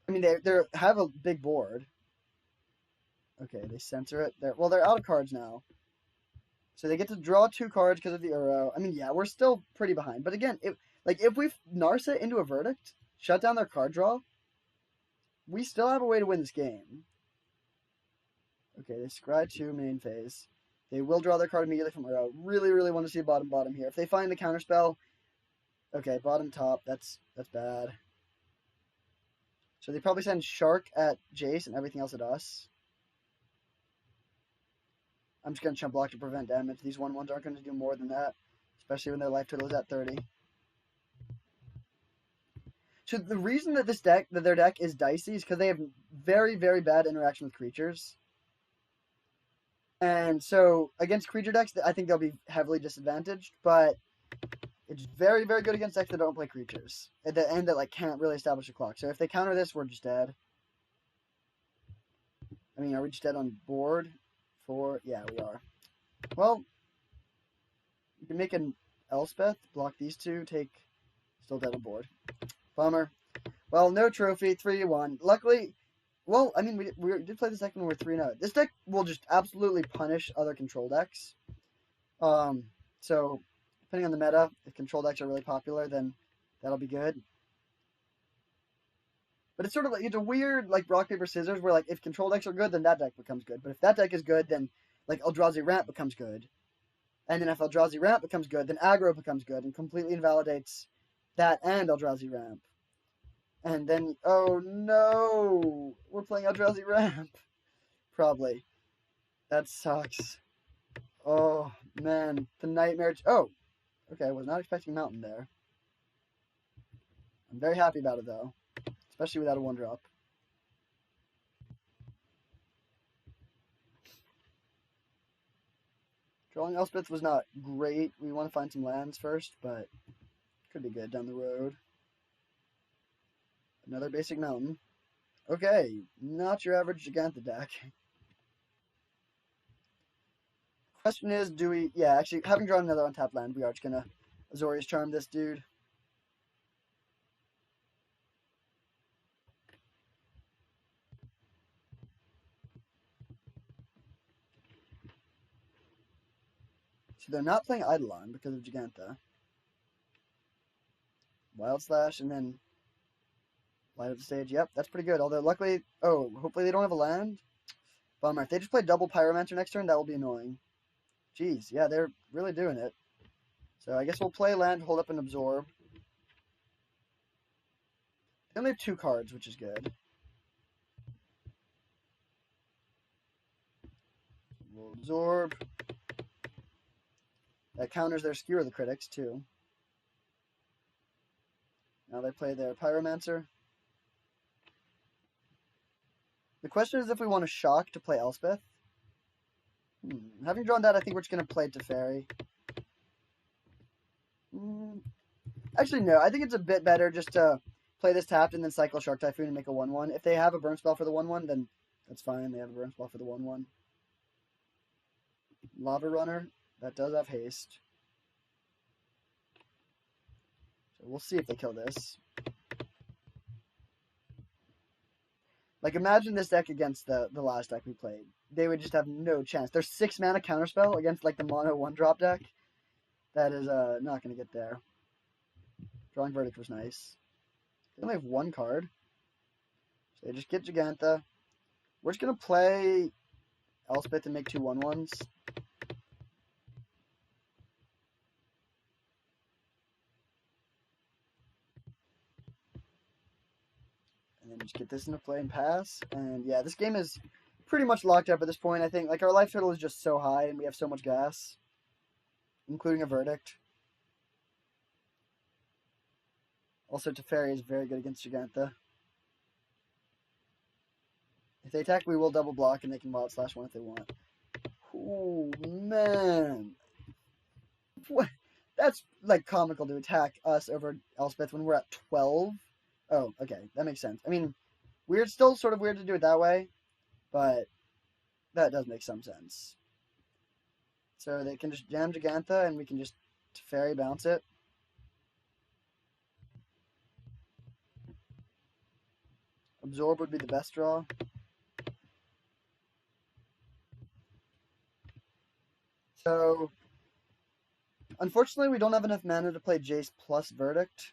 I mean, they have a big board. Okay, they censor it. They're out of cards now. So they get to draw 2 cards because of the Uro. I mean, yeah, we're still pretty behind. But again, if we Narset into a Verdict, shut down their card draw, we still have a way to win this game. Okay, they scry 2 main phase. They will draw their card immediately from Uro. Really, really want to see bottom here. If they find the counterspell, okay, bottom top, that's bad. So they probably send Shark at Jace and everything else at us. I'm just going to chump block to prevent damage. These 1/1s aren't going to do more than that, especially when their life total is at 30. So the reason that their deck is dicey is because they have very, very bad interaction with creatures. And so against creature decks, I think they'll be heavily disadvantaged, but it's very, very good against decks that don't play creatures. At the end that like can't really establish a clock. So if they counter this, we're just dead. I mean, are we just dead on board? Yeah, we are. Well, you can make an Elspeth, block these 2, still dead on board. Bummer. Well, no trophy, 3-1. Luckily, well, I mean, we did play the second one, we're 3-0. This deck will just absolutely punish other control decks. So, depending on the meta, if control decks are really popular, then that'll be good. But it's sort of like, it's a weird, like, rock, paper, scissors, where, like, if control decks are good, then that deck becomes good. But if that deck is good, then, like, Eldrazi Ramp becomes good. And then if Eldrazi Ramp becomes good, then aggro becomes good and completely invalidates that and Eldrazi Ramp. And then, oh no, we're playing Eldrazi Ramp. Probably. That sucks. Oh, man. The nightmare. Oh, okay, I was not expecting Mountain there. I'm very happy about it, though. Especially without a 1-drop. Drawing Elspeth was not great. We want to find some lands first, but could be good down the road. Another basic Mountain. Okay, not your average Giganta deck. Question is, do we... Yeah, actually, having drawn another untapped land, we are just going to Azorius Charm this dude. So they're not playing Eidolon because of Giganta. Wild Slash, and then light up the stage. Yep, that's pretty good. Although, luckily... Oh, hopefully they don't have a land. Bummer. If they just play double Pyromancer next turn, that will be annoying. Jeez, yeah, they're really doing it. So I guess we'll play land, hold up, and absorb. They only have 2 cards, which is good. We'll absorb. That counters their Skewer the Critics, too. Now they play their Pyromancer. The question is if we want to Shock to play Elspeth. Having drawn that, I think we're just going to play Teferi. Actually, no. I think it's a bit better just to play this tapped and then cycle Shark Typhoon and make a 1-1. If they have a burn spell for the 1-1, then that's fine. They have a burn spell for the 1-1. Lava Runner. That does have haste. So we'll see if they kill this. Like, imagine this deck against the last deck we played. They would just have no chance. There's 6 mana counterspell against, like, the mono 1-drop deck. That is not going to get there. Drawing Verdict was nice. They only have 1 card. So they just get Giganta. We're just going to play Elspeth and make 2 1-1s. And then just get this into play and pass. And yeah, this game is pretty much locked up at this point, I think. Like, our life total is just so high and we have so much gas. Including a Verdict. Also, Teferi is very good against Giganta. If they attack, we will double block and they can Wild Slash 1 if they want. Oh, man. What? That's, like, comical to attack us over Elspeth when we're at 12. Oh, okay. That makes sense. I mean, weird, still sort of weird to do it that way, but that does make some sense. So they can just jam Giganta and we can just Teferi bounce it. Absorb would be the best draw. So, unfortunately, we don't have enough mana to play Jace plus Verdict.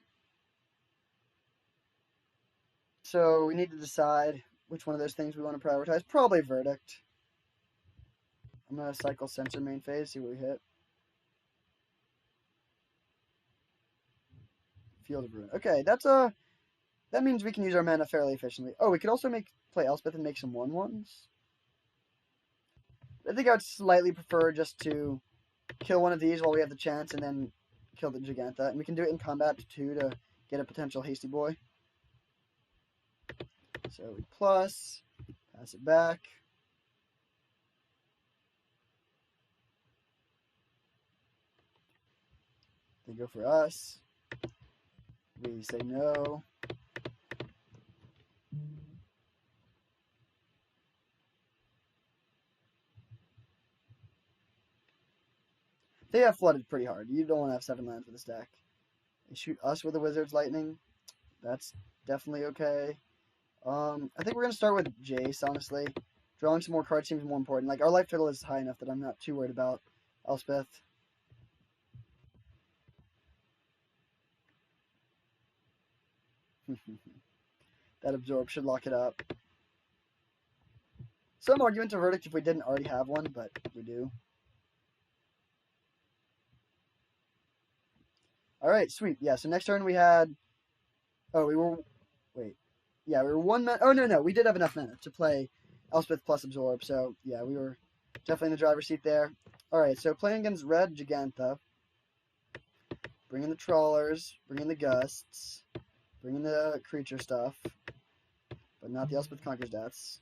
So we need to decide which one of those things we want to prioritize. Probably Verdict. I'm going to cycle Censor main phase, see what we hit. Field of Ruin. Okay, that's that means we can use our mana fairly efficiently. Oh, we could also play Elspeth and make some 1-1s. I think I would slightly prefer just to kill one of these while we have the chance and then kill the Giganta. And we can do it in combat too to get a potential Hasty Boy. So we plus, pass it back. They go for us. We say no. They have flooded pretty hard. You don't want to have 7 lands with this deck. They shoot us with the Wizard's Lightning. That's definitely okay. I think we're going to start with Jace, honestly. Drawing some more cards seems more important. Like, our life total is high enough that I'm not too worried about Elspeth. That Absorb should lock it up. Some argument to Verdict if we didn't already have one, but we do. Alright, sweet. Yeah, so next turn we had... Oh, we were... Wait. Yeah, we were 1 mana... Oh, no. We did have enough mana to play Elspeth plus Absorb. So, yeah, we were definitely in the driver's seat there. Alright, so playing against red Giganta. Bring in the Trawlers. Bring in the Gusts. Bring in the creature stuff. But not the Elspeth Conquers Deaths.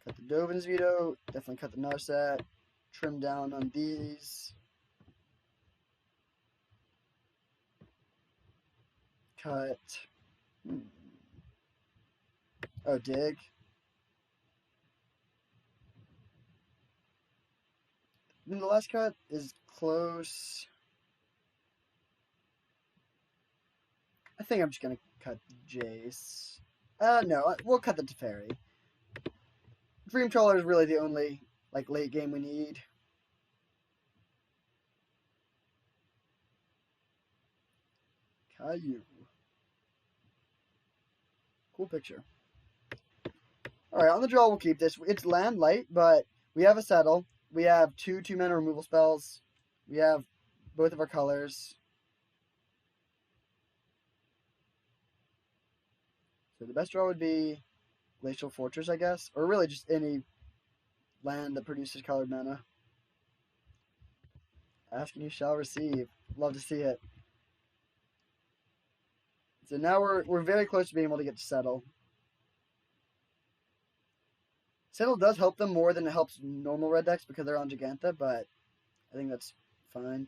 Cut the Dovin's Veto. Definitely cut the Narset. Trim down on these. Cut. Oh, dig. And the last cut is close. I think I'm just going to cut Jace. No, we'll cut the Teferi. Dream Trawler is really the only, like, late game we need. Caillou. Cool picture. Alright, on the draw we'll keep this. It's land light, but we have a settle. We have two 2-mana removal spells. We have both of our colors. So the best draw would be Glacial Fortress, I guess. Or really just any land that produces colored mana. Ask and you shall receive. Love to see it. So now we're very close to being able to get to settle. Settle does help them more than it helps normal red decks because they're on Giganta, but I think that's fine.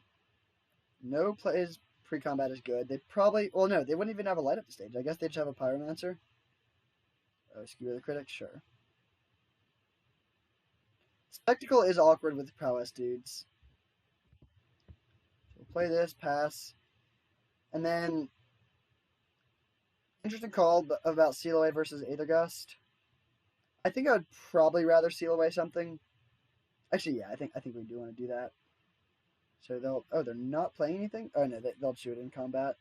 No plays pre-combat is good. They probably, well, no, they wouldn't even have a light up the stage. I guess they'd just have a Pyromancer. Oh, Skewer the Critic, sure. Spectacle is awkward with prowess dudes. So we'll play this, pass. And then, interesting call about Seal Away versus Aether Gust. I think I would probably rather seal away something. Actually, yeah, I think we do want to do that. So they're not playing anything? Oh no, they'll shoot in combat.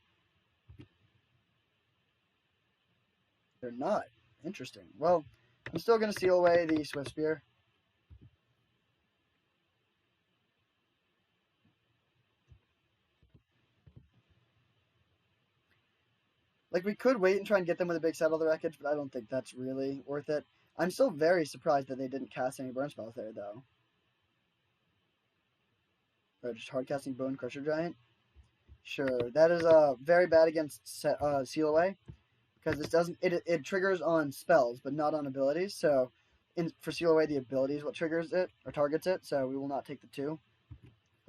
They're not. Interesting. Well, I'm still going to seal away the Swift Spear. Like, we could wait and try and get them with a big Settle the Wreckage, but I don't think that's really worth it. I'm still very surprised that they didn't cast any burn spells there, though. Or just hard casting Bone Crusher Giant. Sure, that is very bad against Seal Away, because it triggers on spells, but not on abilities. So, for Seal Away, the ability is what triggers it, or targets it, so we will not take the 2.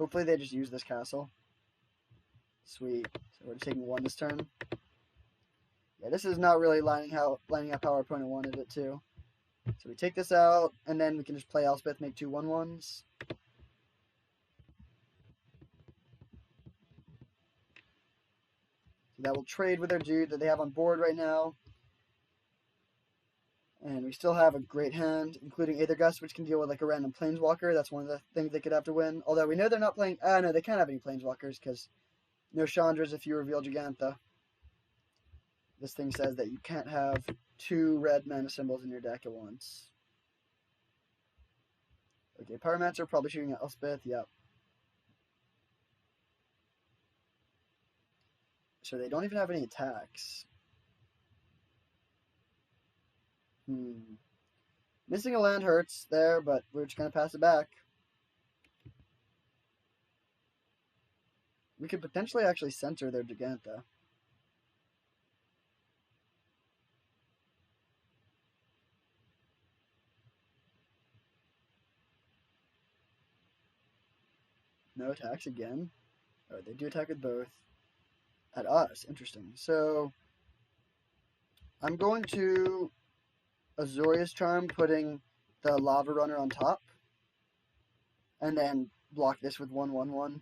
Hopefully they just use this castle. Sweet. So we're taking 1 this turn. Yeah, this is not really lining up how our opponent wanted it to. So we take this out, and then we can just play Elspeth, make 2 1/1s. So that will trade with their dude that they have on board right now. And we still have a great hand, including Aether Gust, which can deal with like a random Planeswalker. That's one of the things they could have to win. Although we know they're not playing... no, they can't have any Planeswalkers, because no Chandras if you reveal Giganta. This thing says that you can't have 2 red mana symbols in your deck at once. Okay, Pyromancer probably shooting at Elspeth, yep. So they don't even have any attacks. Missing a land hurts there, but we're just going to pass it back. We could potentially actually censor their Giganta. No attacks again. Oh, they do attack with both. At us. Interesting. So, I'm going to Azorius Charm, putting the Lava Runner on top. And then block this with 1/1/1.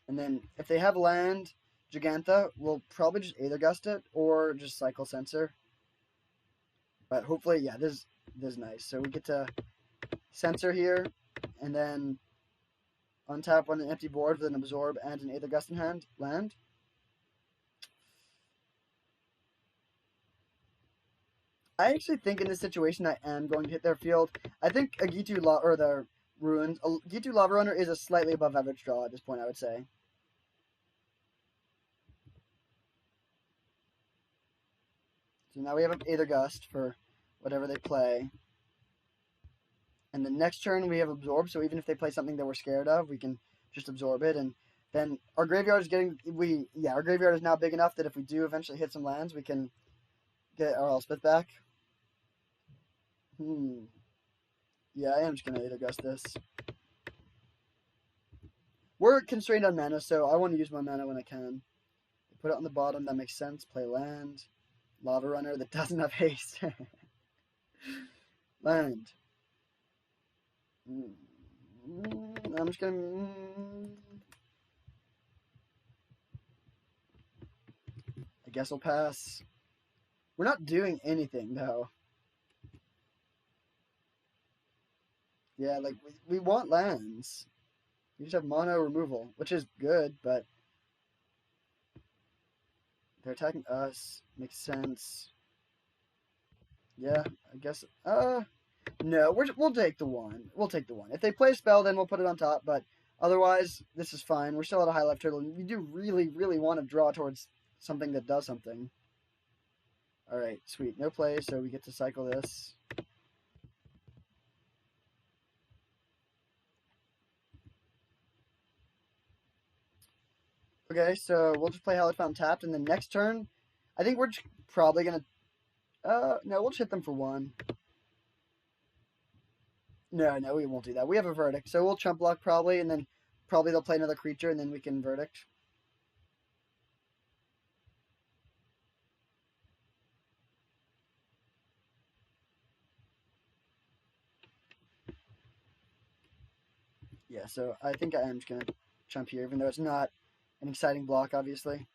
And then if they have land, Giganta, we'll probably just Aether Gust it or just cycle Censor. But hopefully, yeah, this is nice. So we get to Censor here, and then untap on an empty board with an Absorb and an Aether Gust in hand. Land. I actually think in this situation I am going to hit their field. I think a Gitu or the Ruins, a Gitu Lava Runner is a slightly above average draw at this point, I would say. So now we have an Aether Gust for whatever they play. And the next turn we have Absorb, so even if they play something that we're scared of, we can just absorb it. And then our graveyard is our graveyard is now big enough that if we do eventually hit some lands, we can get our Elspeth back. Yeah, I am just going to Aether Gust this. We're constrained on mana, so I want to use my mana when I can. Put it on the bottom, that makes sense. Play land. Lava Runner that doesn't have haste. Land. I'm just gonna... I guess I'll pass. We're not doing anything, though. Yeah, like, we want lands. We just have mono removal, which is good, but they're attacking us. Makes sense. Yeah, I guess. No, we'll take the one. We'll take the one. If they play a spell, then we'll put it on top. But otherwise, this is fine. We're still at a high life total, and we do really, really want to draw towards something that does something. All right, sweet. No play, so we get to cycle this. Okay, so we'll just play Hallowed Fountain tapped, and then next turn, I think we're probably gonna. No, we'll just hit them for one. No, we won't do that. We have a verdict, so we'll chump block probably, and then probably they'll play another creature, and then we can verdict. Yeah, so I think I am just gonna chump here, even though it's not an exciting block, obviously.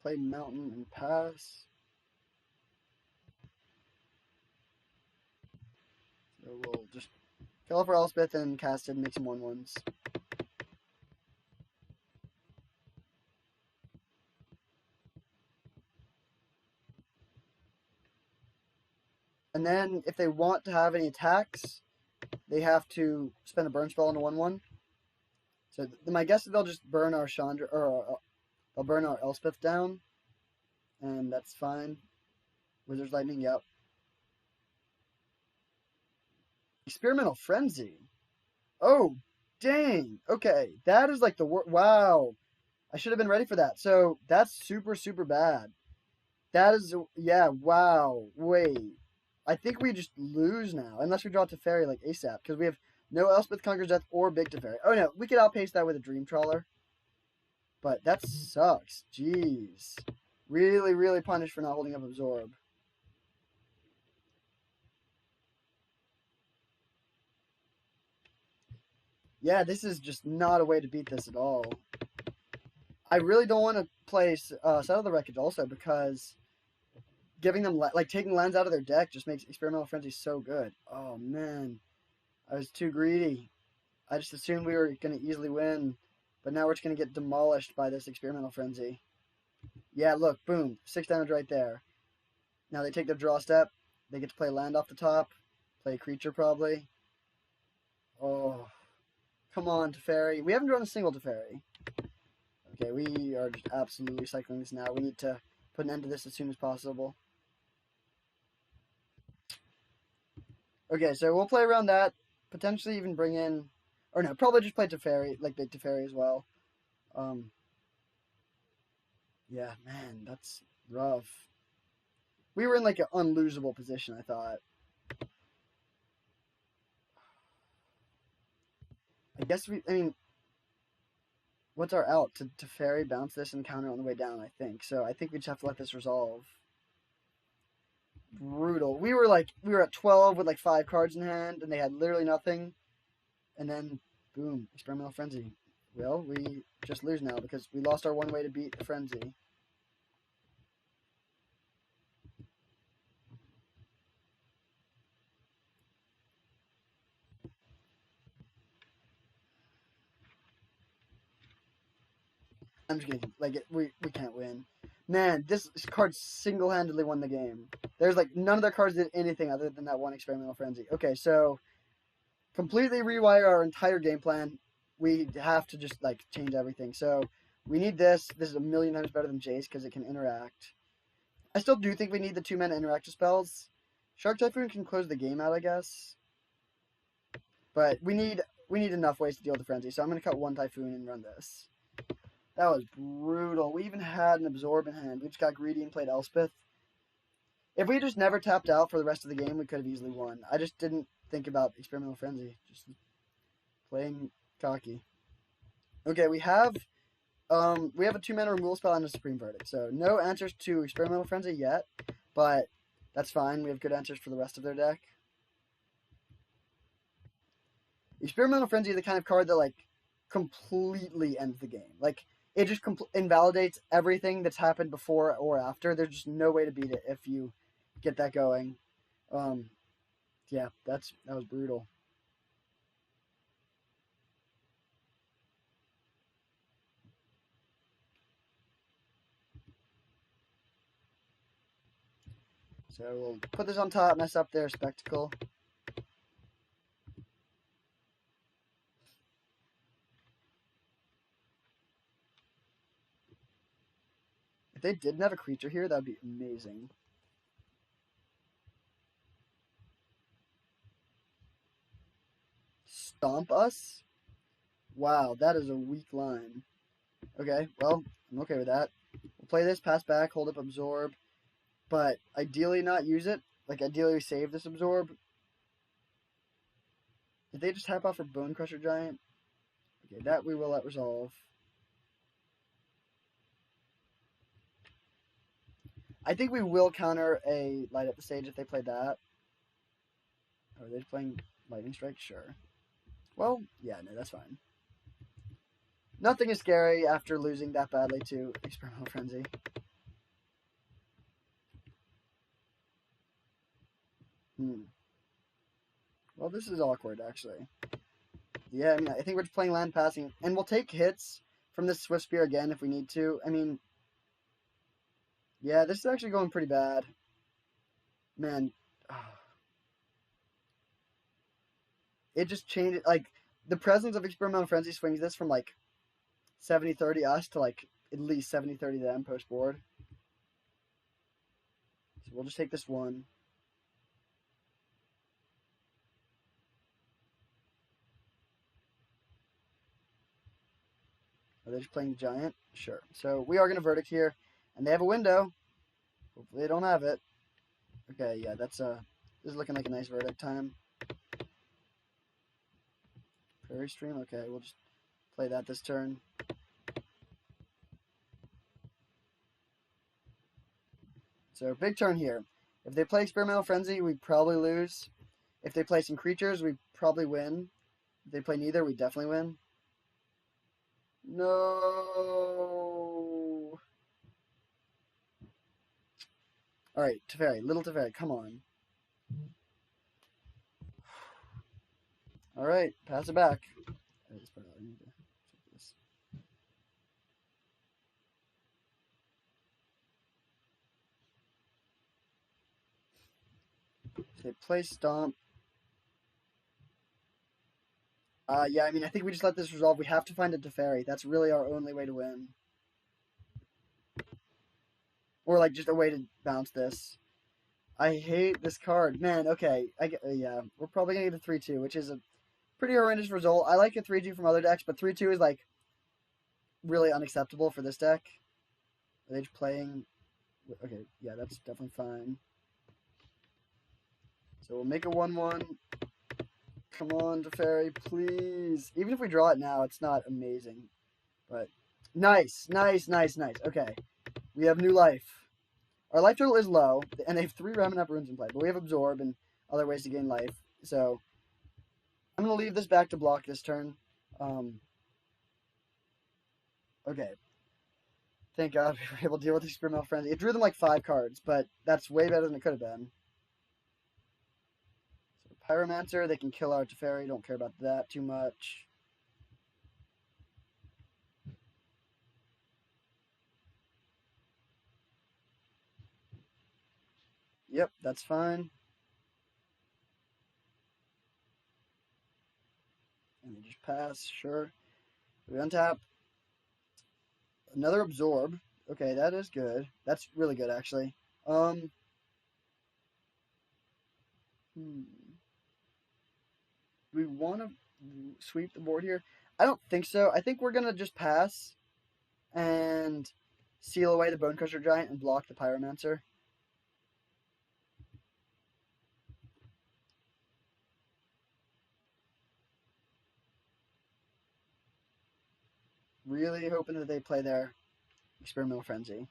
Play Mountain and pass. So we'll just kill off our Elspeth and cast it and make some 1/1s. And then if they want to have any attacks, they have to spend a burn spell on a 1/1. So my guess is they'll just burn our Chandra, or they'll burn our Elspeth down, and that's fine. Wizard's Lightning, yep. Experimental Frenzy. Oh, dang. Okay, that is like the worst. Wow. I should have been ready for that. So that's super, super bad. That is, yeah, wow. Wait. I think we just lose now, unless we draw Teferi like ASAP, because we have no Elspeth Conquers Death or Big Teferi. Oh no, we could outpace that with a Dream Trawler. But that sucks. Jeez. Really, really punished for not holding up Absorb. Yeah, this is just not a way to beat this at all. I really don't want to play Settle the Wreckage also, because giving them, like, taking lands out of their deck just makes Experimental Frenzy so good. Oh, man. I was too greedy. I just assumed we were going to easily win, but now we're just going to get demolished by this Experimental Frenzy. Yeah, look, boom. 6 damage right there. Now they take their draw step. They get to play land off the top. Play a creature, probably. Oh, come on, Teferi. We haven't drawn a single Teferi. Okay, we are just absolutely cycling this now. We need to put an end to this as soon as possible. Okay, so we'll play around that. Potentially even bring in, or no, probably just play Teferi, like Big Teferi as well. Yeah, man, that's rough. We were in like an unlosable position, I thought. I mean, what's our out? To Teferi, bounce this, and counter on the way down, I think. So I think we just have to let this resolve. Brutal. We were at 12 with like 5 cards in hand, and they had literally nothing. And then, boom, Experimental Frenzy. Well, we just lose now because we lost our one way to beat the Frenzy. I'm just kidding. Like, we can't win. Man, this card single-handedly won the game. There's like none of their cards did anything other than that one Experimental Frenzy. Okay, so completely rewire our entire game plan. We have to just like change everything. So we need this. This is a million times better than Jace because it can interact. I still do think we need the 2-mana interactive spells. Shark Typhoon can close the game out, I guess. But we need enough ways to deal with the Frenzy. So I'm going to cut 1 Typhoon and run this. That was brutal. We even had an Absorb in hand. We just got greedy and played Elspeth. If we just never tapped out for the rest of the game, we could have easily won. I just didn't think about Experimental Frenzy. Just playing cocky. Okay, we have a 2-mana removal spell and a Supreme Verdict. So no answers to Experimental Frenzy yet, but that's fine. We have good answers for the rest of their deck. Experimental Frenzy is the kind of card that like completely ends the game. Like it just invalidates everything that's happened before or after. There's just no way to beat it if you get that going. Yeah, that was brutal. So we'll put this on top, mess up their spectacle. If they didn't have a creature here, that'd be amazing. Stomp us? Wow, that is a weak line. Okay, well, I'm okay with that. We'll play this, pass back, hold up, absorb, but ideally not use it. Like, ideally we save this absorb. Did they just tap off for Bone Crusher Giant? Okay, that we will let resolve. I think we will counter a Light Up the Stage if they play that. Are they playing Lightning Strike? Sure. Well, yeah, no, that's fine. Nothing is scary after losing that badly to Experimental Frenzy. Well, this is awkward, actually. Yeah, I mean, I think we're just playing land passing. And we'll take hits from this Swift Spear again if we need to. I mean, yeah, this is actually going pretty bad. Man. It just changed. Like, the presence of Experimental Frenzy swings this from, like, 70-30 us to, like, at least 70-30 them post-board. So we'll just take this one. Are they just playing Giant? Sure. So we are going to Verdict here. And they have a window. Hopefully they don't have it. Okay, yeah, this is looking like a nice Verdict time. Prairie Stream? Okay, we'll just play that this turn. So big turn here. If they play Experimental Frenzy, we probably lose. If they play some creatures, we probably win. If they play neither, we definitely win. No. Alright, Teferi. Little Teferi, come on. Alright, pass it back. They play Stomp. Yeah, I mean, I think we just let this resolve. We have to find a Teferi. That's really our only way to win. Or, like, just a way to bounce this. I hate this card. Man, okay. Yeah, we're probably going to get a 3-2, which is a pretty horrendous result. I like a 3-2 from other decks, but 3-2 is, like, really unacceptable for this deck. Are they just playing? Okay, yeah, that's definitely fine. So we'll make a 1-1. Come on, Teferi, please. Even if we draw it now, it's not amazing. But nice. Okay, we have new life. Our life total is low, and they have 3 Ramunap runes in play, but we have Absorb and other ways to gain life. So I'm going to leave this back to block this turn. Okay. Thank God we were able to deal with Experimental Frenzy. It drew them like 5 cards, but that's way better than it could have been. So Pyromancer, they can kill our Teferi. Don't care about that too much. Yep, that's fine. And they just pass, sure. We untap. Another Absorb. Okay, that is good. That's really good, actually. We want to sweep the board here? I don't think so. I think we're going to just pass and seal away the Bone Crusher Giant and block the Pyromancer. Really hoping that they play their Experimental Frenzy.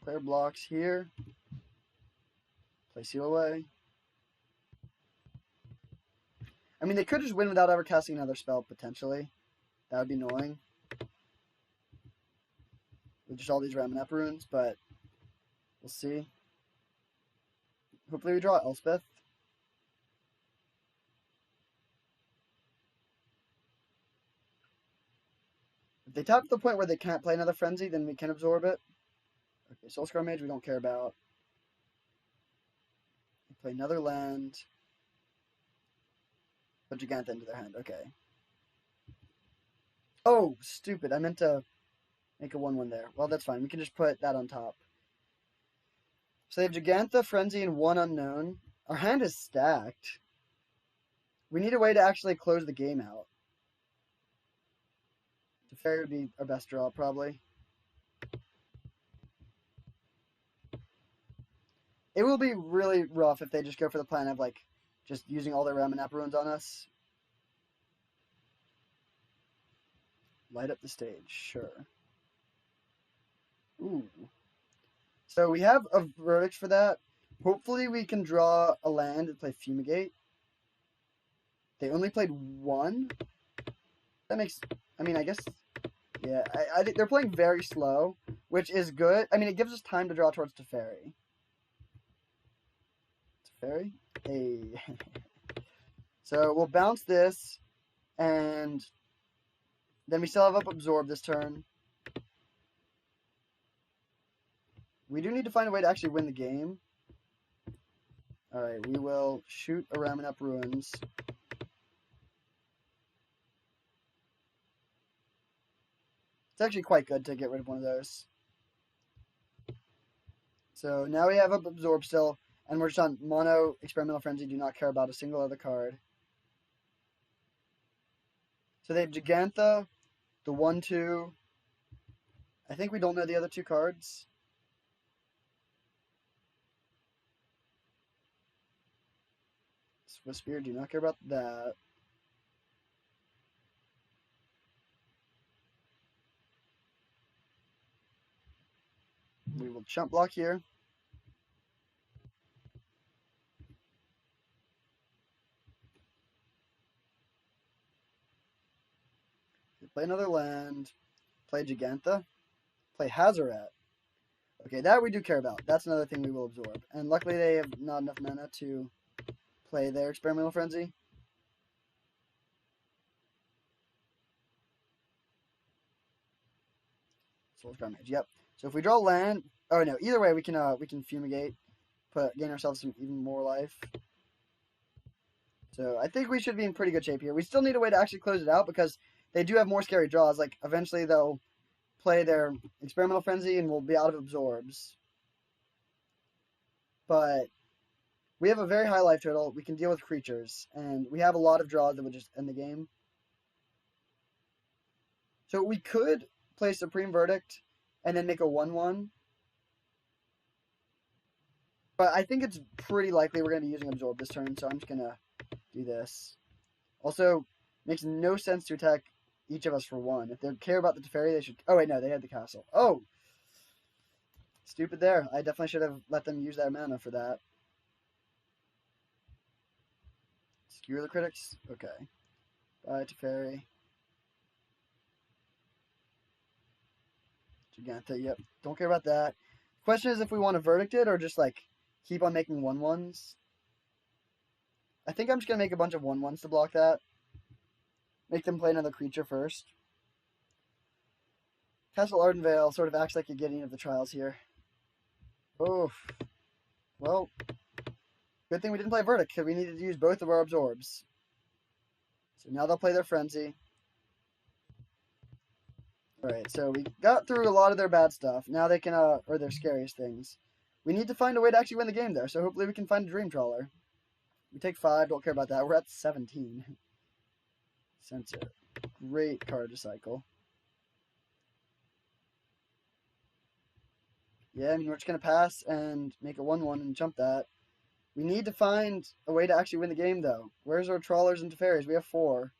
Player blocks here. Play seal away. I mean, they could just win without ever casting another spell, potentially. That would be annoying. With just all these Ramunap runes, but we'll see. Hopefully we draw Elspeth. If they tap to the point where they can't play another Frenzy, then we can absorb it. Okay, Soulscar Mage we don't care about. Play another land. Put Giganta into their hand. Okay. Oh, stupid. I meant to make a 1-1 there. Well, that's fine. We can just put that on top. So they have Giganta, Frenzy, and 1 unknown. Our hand is stacked. We need a way to actually close the game out. Teferi would be our best draw, probably. It will be really rough if they just go for the plan of, like, just using all their Ramanap runes on us. Light up the stage, sure. Ooh. So we have a verdict for that. Hopefully we can draw a land and play Fumigate. They only played 1. That makes, I mean, I guess, yeah. I think they're playing very slow, which is good. I mean, it gives us time to draw towards Teferi. Teferi? Hey. So we'll bounce this, and then we still have up Absorb this turn. We do need to find a way to actually win the game. Alright, we will shoot a Ramanap Ruins. It's actually quite good to get rid of one of those. So now we have up Absorb still, and we're just on Mono Experimental Frenzy, do not care about a single other card. So they have Gigantha, the 1-2. I think we don't know the other 2 cards. Swiftspear, do not care about that. We will chump block here. Play another land. Play Gigantha. Play Hazoret. Okay, that we do care about. That's another thing we will absorb. And luckily they have not enough mana to play their Experimental Frenzy. Soulscar Mage, yep. So if we draw land, oh no, either way we can Fumigate, gain ourselves some even more life. So I think we should be in pretty good shape here. We still need a way to actually close it out because they do have more scary draws. Like eventually they'll play their Experimental Frenzy and we'll be out of absorbs. But we have a very high life total. We can deal with creatures, and we have a lot of draws that would just end the game. So we could play Supreme Verdict and then make a 1-1. But I think it's pretty likely we're going to be using Absorb this turn, so I'm just going to do this. Also, makes no sense to attack each of us for 1. If they care about the Teferi, they should... Oh, wait, no, they had the castle. Oh! Stupid there. I definitely should have let them use that mana for that. Skewer the critics? Okay. Bye, Teferi. Giganta, yep. Don't care about that. Question is if we want to Verdict it or just, like, keep on making 1-1s. I think I'm just going to make a bunch of 1-1s to block that. Make them play another creature first. Castle Ardenvale sort of acts like a Gideon of the Trials here. Oh. Well, good thing we didn't play Verdict, because we needed to use both of our Absorbs. So now they'll play their Frenzy. Alright, so we got through a lot of their bad stuff. Now they can, or their scariest things. We need to find a way to actually win the game, though, so hopefully we can find a Dream Trawler. We take 5, don't care about that. We're at 17. Censor. Great card to cycle. Yeah, I mean, we're just going to pass and make a 1-1 and jump that. We need to find a way to actually win the game, though. Where's our Trawlers and Teferis? We have 4.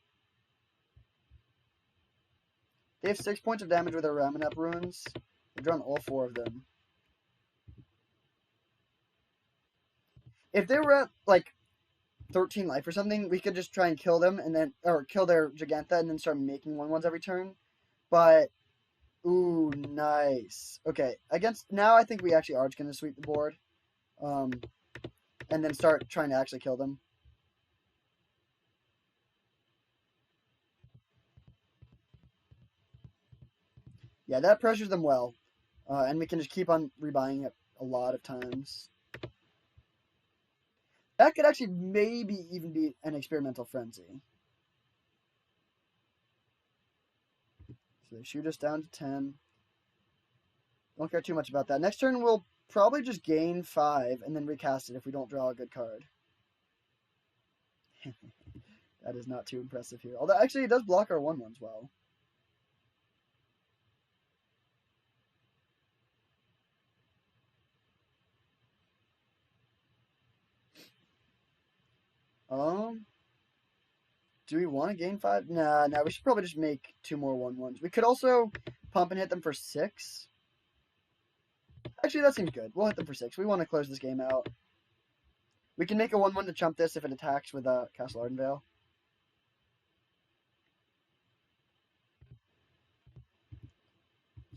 They have 6 points of damage with their Ramanap runes. They've drawn all 4 of them. If they were at, like, 13 life or something, we could just try and kill them and then, or kill their Gigantha and then start making 1-1s every turn. But, ooh, nice. Okay, now I think we actually are just going to sweep the board. and then start trying to actually kill them. Yeah, that pressures them well. And we can just keep on rebuying it a lot of times. That could actually maybe even be an experimental frenzy. So they shoot us down to 10. Don't care too much about that. Next turn we'll probably just gain 5 and then recast it if we don't draw a good card. That is not too impressive here. Although actually it does block our 1/1s well. Do we want to gain 5? Nah, we should probably just make 2 more 1/1s. We could also pump and hit them for 6. Actually, that seems good. We'll hit them for 6. We want to close this game out. We can make a 1/1 to chump this if it attacks with Castle Ardenvale.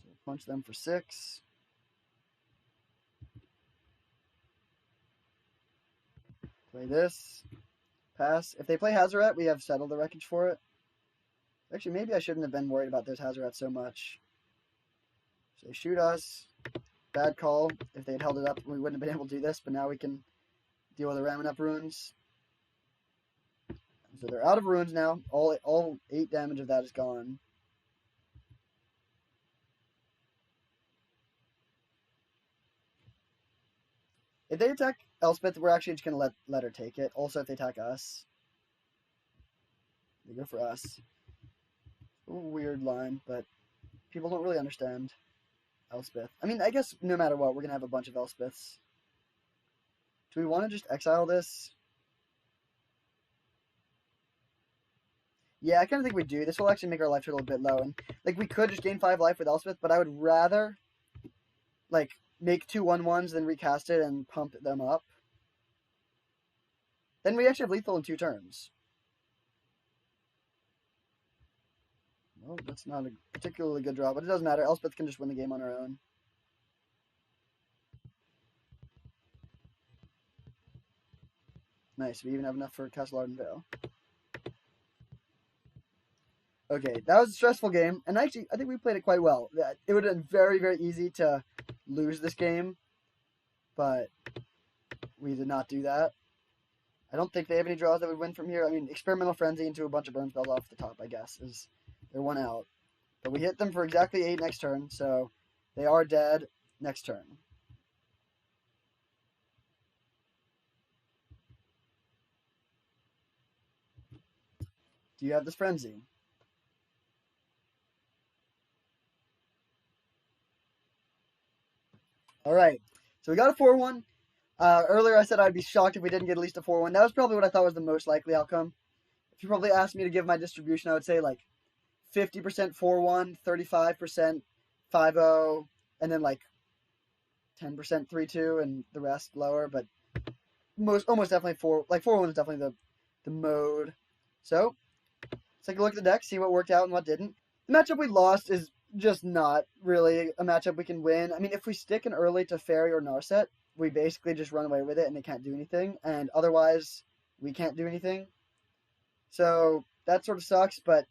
So punch them for 6. Play this. Pass. If they play Hazoret, we have settled the wreckage for it. Actually, maybe I shouldn't have been worried about those Hazorets so much. So they shoot us. Bad call. If they had held it up, we wouldn't have been able to do this, but now we can deal with the ramming up runes. So they're out of runes now. All 8 damage of that is gone. If they attack Elspeth, we're actually just going to let her take it. Also, if they attack us, they go for us. A weird line, but people don't really understand Elspeth. I mean, I guess no matter what, we're going to have a bunch of Elspeths. Do we want to just exile this? Yeah, I kind of think we do. This will actually make our life total a bit low. And, like, we could just gain 5 life with Elspeth, but I would rather, like, make 2 1/1s, then recast it and pump them up. Then we actually have lethal in 2 turns. Well, that's not a particularly good draw, but it doesn't matter. Elspeth can just win the game on her own. Nice. We even have enough for Castle Ardenvale. Okay, that was a stressful game, and actually, I think we played it quite well. It would have been very, very easy to lose this game, but we did not do that. I don't think they have any draws that would win from here. I mean, Experimental Frenzy into a bunch of burn spells off the top, I guess, is their one out. But we hit them for exactly 8 next turn, so they are dead next turn. Do you have this Frenzy? All right, so we got a 4/1. Earlier I said I'd be shocked if we didn't get at least a 4/1. That was probably what I thought was the most likely outcome. If you probably asked me to give my distribution, I would say like 50% 4/1, 35% 5/0, and then like 10% 3/2, and the rest lower. But almost definitely 4/1 is definitely the mode. So let's take a look at the deck, see what worked out and what didn't. The matchup we lost is just not really a matchup we can win. I mean, if we stick an early to Fairy or Narset, we basically just run away with it and they can't do anything. And otherwise, we can't do anything. So that sort of sucks, but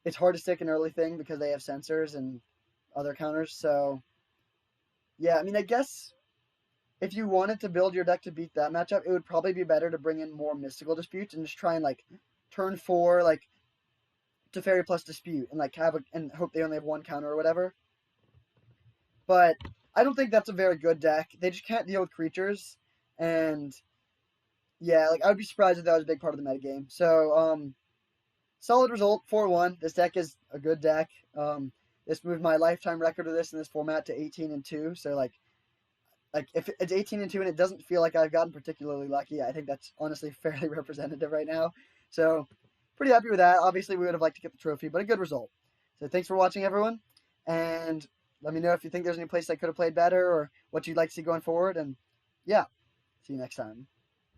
it's hard to stick an early thing because they have sensors and other counters. So, yeah, I mean, I guess if you wanted to build your deck to beat that matchup, it would probably be better to bring in more Mystical Disputes and just try and, like, turn 4, like, Teferi plus Dispute and, like, and hope they only have 1 counter or whatever. But I don't think that's a very good deck. They just can't deal with creatures. And, yeah, like, I would be surprised if that was a big part of the metagame. So, solid result, 4/1. This deck is a good deck. This moved my lifetime record of this in this format to 18-2. So, like if it's 18-2 and it doesn't feel like I've gotten particularly lucky, I think that's honestly fairly representative right now. So, pretty happy with that. Obviously, we would have liked to get the trophy, but a good result. So, thanks for watching, everyone. And let me know if you think there's any place I could have played better or what you'd like to see going forward. And, yeah, see you next time.